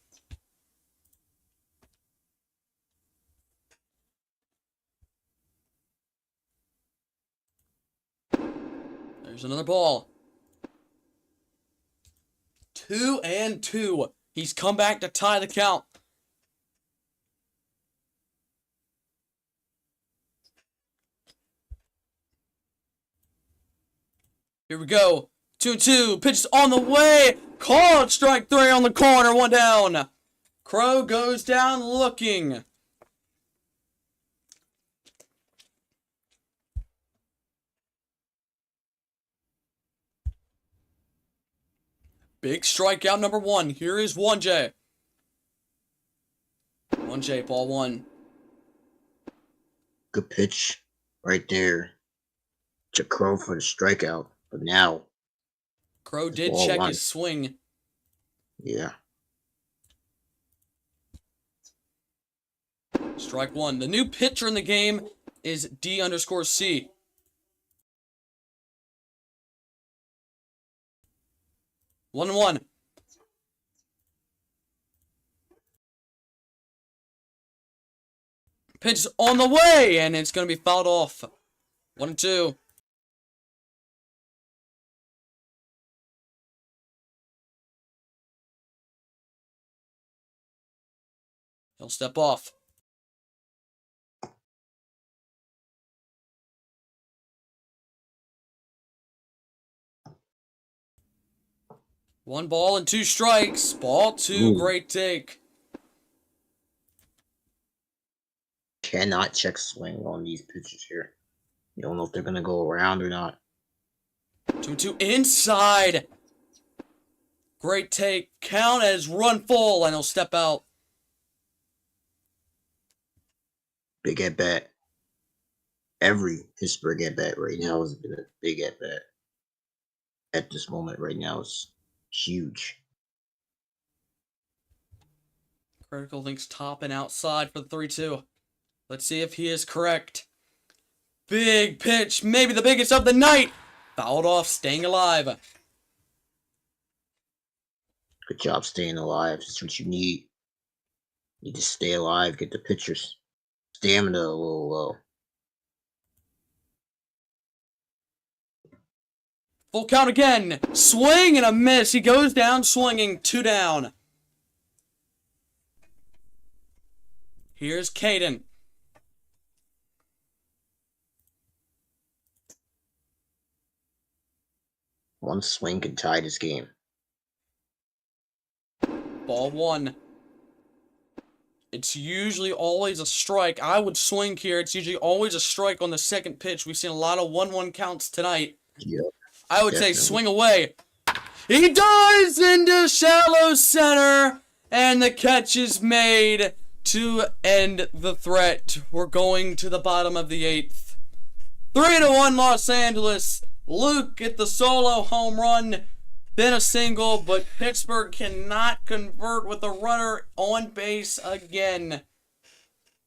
There's another ball. 2-2. He's come back to tie the count. Here we go. 2-2. Pitch is on the way. Called strike 3 on the corner. 1 down. Crow goes down looking. Big strikeout number 1. Here is 1J. 1J, ball 1. Good pitch right there to Crow for the strikeout. But now, Crow did ball check 1. his swing. Yeah. Strike 1. The new pitcher in the game is D_C. 1-1. Pitch is on the way, and it's going to be fouled off. 1-2. He'll step off. One ball and 2 strikes. Ball 2, Ooh. great take. Cannot check swing on these pitches here. You don't know if they're going to go around or not. 2-2 inside. Great take. Count as run full, and he'll step out. Big at bat. Every Pittsburgh at bat right now has been a big at bat. At this moment right now is huge. Critical thinks top and outside for the 3-2. Let's see if he is correct. Big pitch, maybe the biggest of the night. Fouled off, staying alive. Good job staying alive. That's what you need. You need to stay alive. Get the pitcher's stamina a little low. Full count again. Swing and a miss. He goes down swinging. 2 down. Here's Caden. One swing can tie this game. Ball 1. It's usually always a strike. I would swing here. It's usually always a strike on the second pitch. We've seen a lot of 1-1 counts tonight. Yep. I would say swing away. He dives into shallow center, and the catch is made to end the threat. We're going to the bottom of the 8th. 3-1 Los Angeles. Luke get the solo home run, then a single, but Pittsburgh cannot convert with a runner on base again.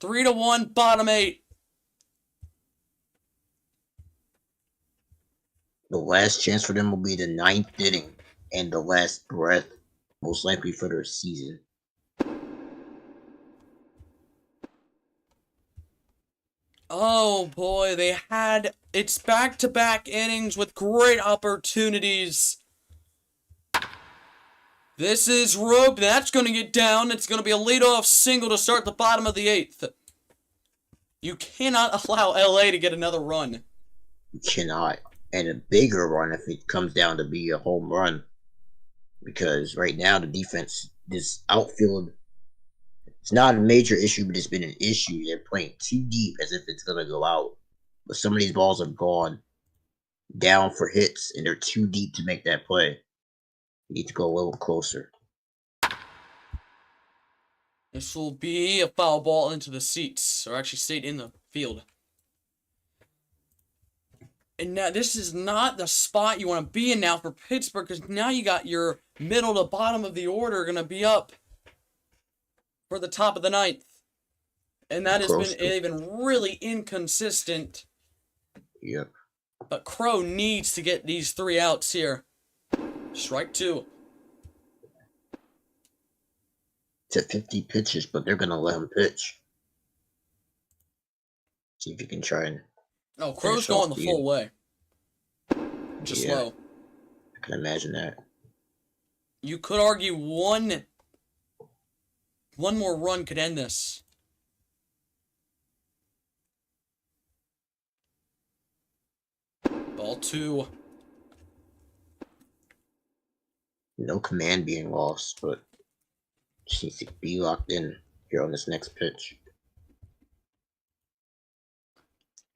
3-1 bottom 8. The last chance for them will be the 9th inning and the last breath, most likely for their season. Oh boy, it's back-to-back innings with great opportunities. This is roped. That's going to get down. It's going to be a leadoff single to start the bottom of the 8th. You cannot allow LA to get another run. You cannot. And a bigger run if it comes down to be a home run. Because right now the defense, this outfield, it's not a major issue, but it's been an issue. They're playing too deep as if it's going to go out. But some of these balls have gone down for hits, and they're too deep to make that play. You need to go a little closer. This will be a foul ball into the seats, or actually stayed in the field. And now this is not the spot you want to be in now for Pittsburgh, because now you got your middle to bottom of the order going to be up for the top of the ninth. And that has been really inconsistent. Yep. But Crow needs to get these 3 outs here. Strike 2. It's at 50 pitches, but they're going to let him pitch. See if you can try and... Oh, Crow's going the full way. Just slow. I can imagine that. You could argue one more run could end this. Ball 2. No command being lost, but just needs to be locked in here on this next pitch.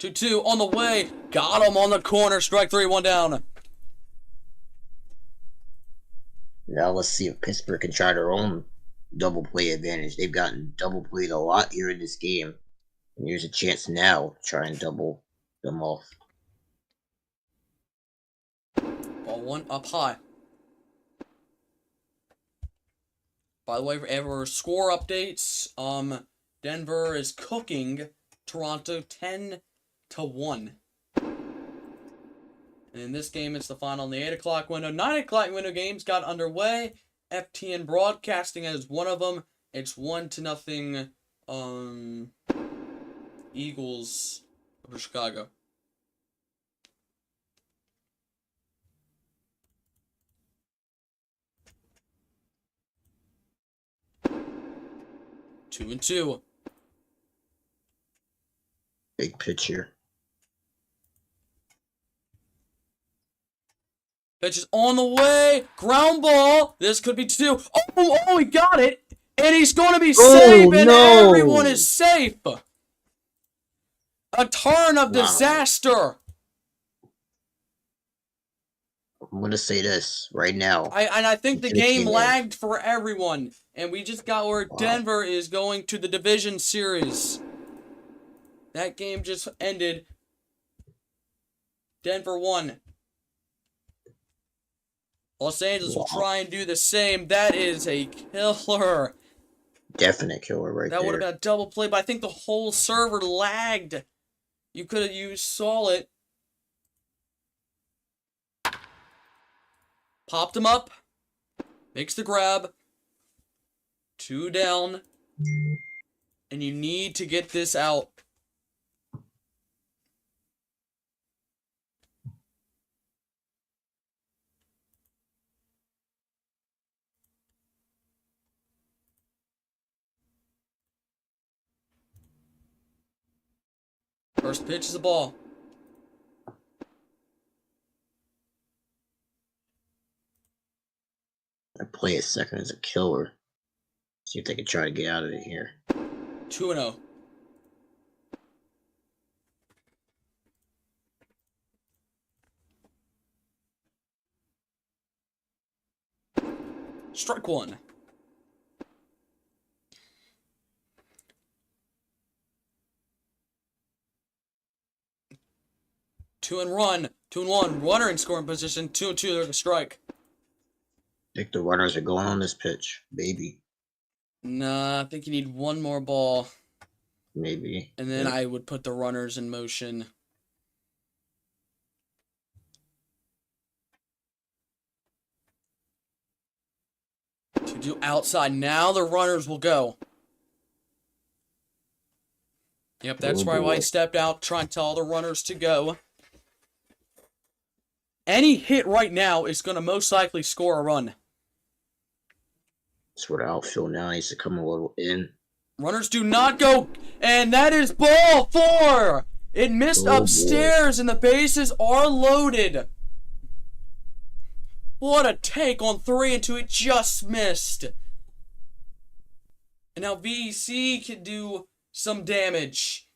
2-2 on the way. Got him on the corner. Strike 3, 1 down. Now let's see if Pittsburgh can try their own double play advantage. They've gotten double played a lot here in this game. And here's a chance now to try and double them off. Ball 1 up high. By the way, for score updates, Denver is cooking Toronto 10-1. And in this game, it's the final in the 8 o'clock window. 9 o'clock window games got underway. FTN Broadcasting as one of them. It's 1-0 Eagles over Chicago. Two and 2. Big pitch here. Pitch is on the way. Ground ball. This could be 2. Oh, he got it. And he's going to be safe, and everyone is safe. A turn of disaster. I'm going to say this right now. I think the game lagged for everyone. And we just got where Denver is going to the division series. That game just ended. Denver won. Los Angeles will try and do the same. That is a killer. Definite killer right there. That would have been a double play, but I think the whole server lagged. You saw it. Popped him up. Makes the grab. 2 down. And you need to get this out. First pitch is a ball. I play it second as a killer. See if they can try to get out of it here. 2-0. Strike 1. Two and 1. Runner in scoring position. 2-2. There's a strike. I think the runners are going on this pitch. Maybe. Nah, I think you need one more ball. Maybe. And then I would put the runners in motion. To do outside. Now the runners will go. Yep, that's why I stepped out, trying to tell all the runners to go. Any hit right now is going to most likely score a run. That's what outfield now needs to come a little in. Runners do not go, and that is ball 4. It missed upstairs, and the bases are loaded. What a take on 3 and 2. It just missed. And now VEC can do some damage.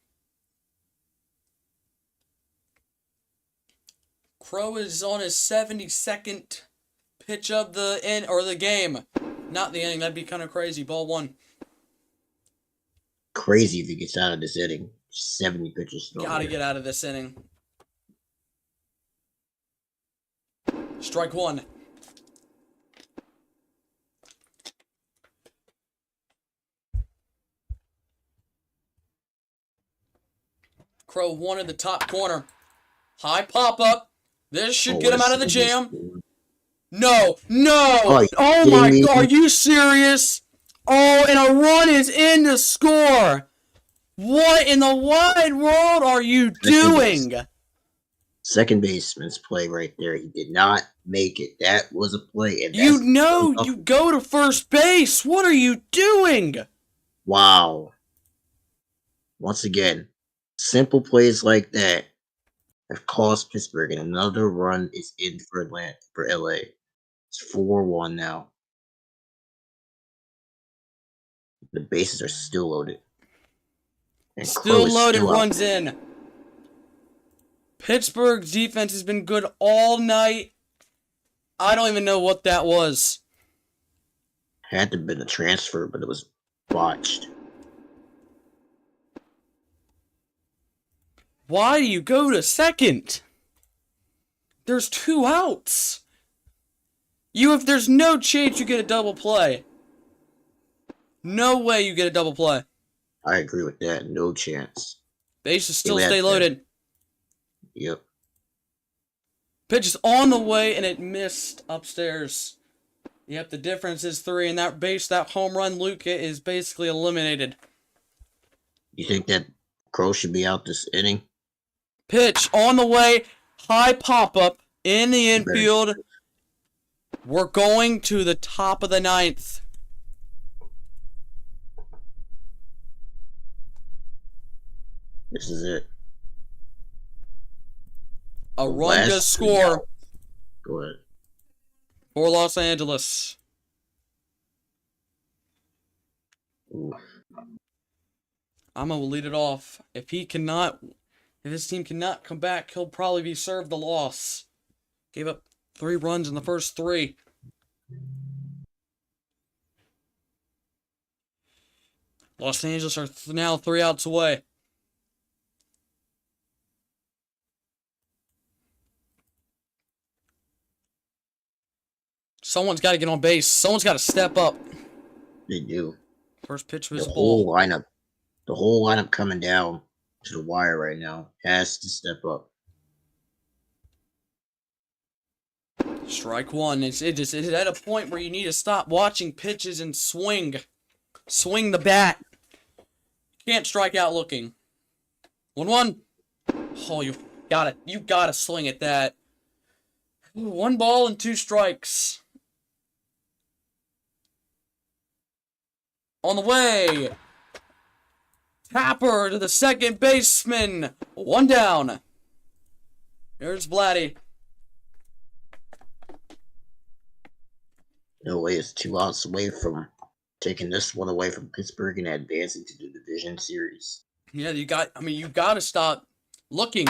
Crow is on his 72nd pitch of the game. Not the inning. That'd be kind of crazy. Ball 1. Crazy if he gets out of this inning. 70 pitches thrown. Gotta get out of this inning. Strike one. Crow wanted the top corner. High pop up. This should get him out of the jam. No. Oh my God, are you serious? Oh, and a run is in to score. What in the wide world are you doing? Second baseman's play right there. He did not make it. That was a play. And you go to first base. What are you doing? Wow. Once again, simple plays like that have cost Pittsburgh, and another run is in for LA. It's 4-1 now. The bases are still loaded. And still loaded, runs in. Pittsburgh's defense has been good all night. I don't even know what that was. Had to have been a transfer, but it was botched. Why do you go to second? There's 2 outs. If there's no chance you get a double play. No way you get a double play. I agree with that. No chance. Bases still stay loaded. Yep. Pitch is on the way and it missed upstairs. Yep, the difference is 3, and that home run Luka is basically eliminated. You think that Crow should be out this inning? Pitch on the way, high pop-up in the infield. We're going to the top of the 9th. This is it. A run to score. Go ahead. For Los Angeles. Ooh. I'm going to lead it off. If his team cannot come back, he'll probably be served the loss. Gave up 3 runs in the first 3. Los Angeles are now 3 outs away. Someone's got to get on base. Someone's got to step up. They do. First pitch was the whole lineup coming down to the wire right now has to step up. Strike one. It's at a point where you need to stop watching pitches and swing. Swing the bat. You can't strike out looking. 1-1. Oh, you gotta swing at that. 1 ball and 2 strikes. On the way. Tapper to the second baseman. 1 down. Here's Vladdy. No way, it's 2 outs away from taking this one away from Pittsburgh and advancing to the division series. Yeah, you got to stop looking.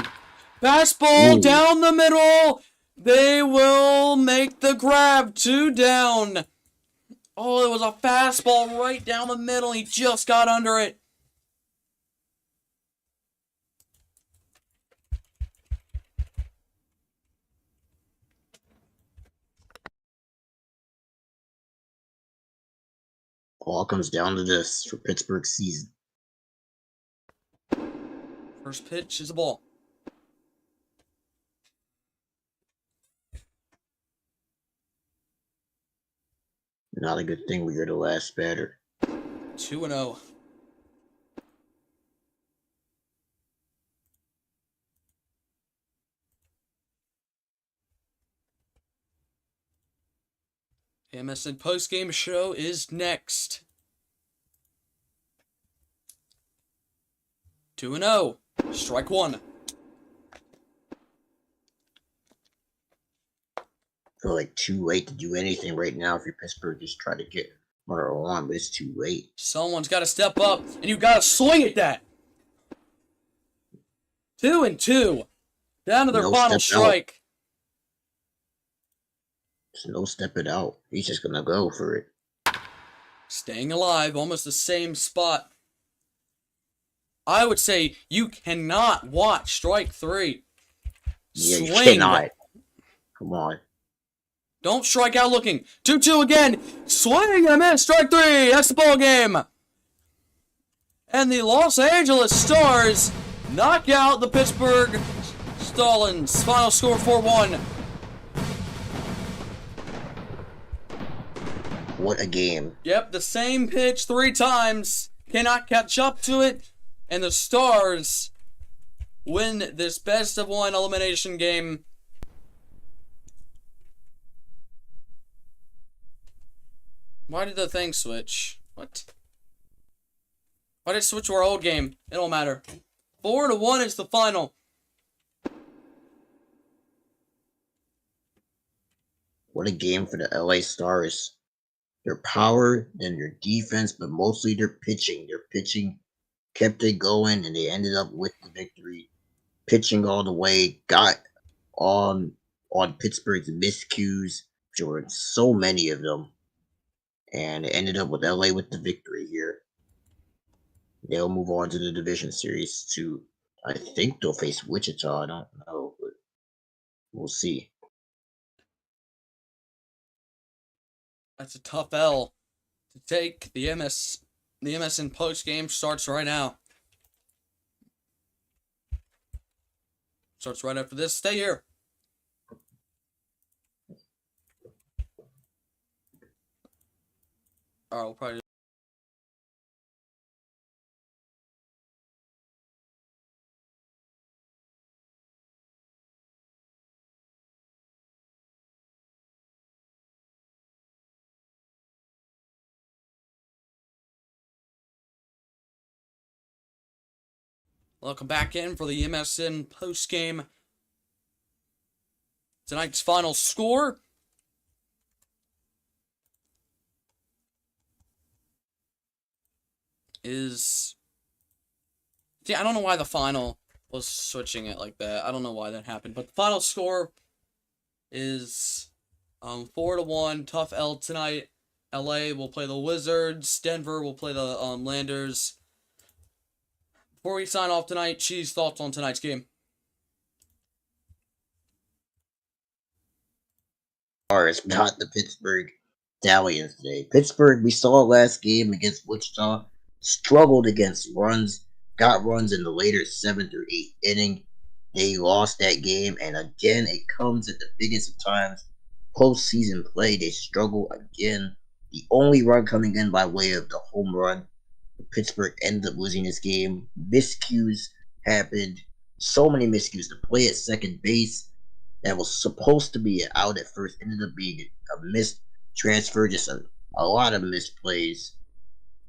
Fastball down the middle. They will make the grab. 2 down. Oh, it was a fastball right down the middle. He just got under it. All comes down to this for Pittsburgh's season. First pitch is a ball. Not a good thing we are the last batter. 2-0. MSN postgame show is next. 2-0. Strike 1. I feel like too late to do anything right now if you're Pittsburgh. Just try to get runner on, but it's too late. Someone's got to step up, and you got to swing at that. 2-2. Down to their final strike. There's no stepping out. He's just going to go for it. Staying alive, almost the same spot. I would say you cannot watch strike 3. Yeah, you Swing. cannot. Come on. Don't strike out looking. 2-2 again. Swing and miss. Strike 3. That's the ball game. And the Los Angeles Stars knock out the Pittsburgh Stallions. Final score 4-1. What a game. Yep, the same pitch 3 times. Cannot catch up to it. And the Stars win this best-of-1 elimination game. Why did the thing switch? What? Why did it switch to our old game? It don't matter. 4-1 is the final. What a game for the LA Stars. Their power, then their defense, but mostly their pitching. Their pitching kept it going, and they ended up with the victory. Pitching all the way, got on Pittsburgh's miscues, which were so many of them, and it ended up with LA with the victory here. They'll move on to the division series to, I think they'll face Wichita. I don't know, but we'll see. That's a tough L to take. The MSN postgame starts right now. Starts right after this. Stay here. Alright, we'll probably... Welcome back in for the MSN postgame. Tonight's final score is... See, I don't know why the final was switching it like that. I don't know why that happened. But the final score is 4-1. Tough L tonight. LA will play the Wizards. Denver will play the Landers. Before we sign off tonight, Cheese, thoughts on tonight's game? Stars, not the Pittsburgh Stallions today. Pittsburgh, we saw last game against Wichita, struggled against runs, got runs in the later 7th or 8th inning. They lost that game, and again, it comes at the biggest of times. Postseason play, they struggle again. The only run coming in by way of the home run. Pittsburgh ended up losing this game. Miscues happened. So many miscues. The play at second base that was supposed to be out at first ended up being a missed transfer. Just a lot of misplays.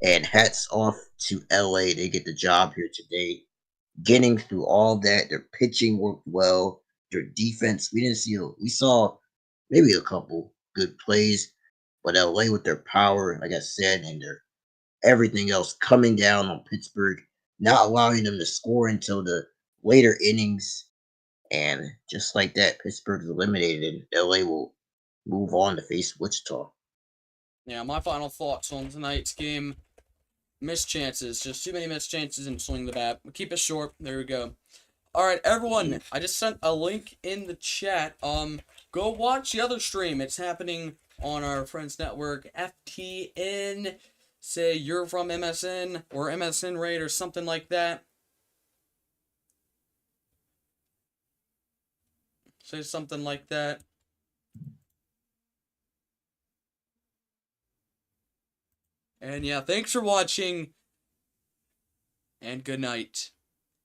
And hats off to LA. They get the job here today. Getting through all that. Their pitching worked well. Their defense, we saw maybe a couple good plays. But LA with their power, like I said, and their everything else coming down on Pittsburgh, not allowing them to score until the later innings. And just like that, Pittsburgh's eliminated. LA will move on to face Wichita. Yeah, my final thoughts on tonight's game. Missed chances. Just too many missed chances and swing the bat. We'll keep it short. There we go. Alright, everyone. I just sent a link in the chat. Go watch the other stream. It's happening on our Friends Network, FTN. Say you're from MSN or MSN Raid or something like that. Say something like that. And yeah, thanks for watching. And good night.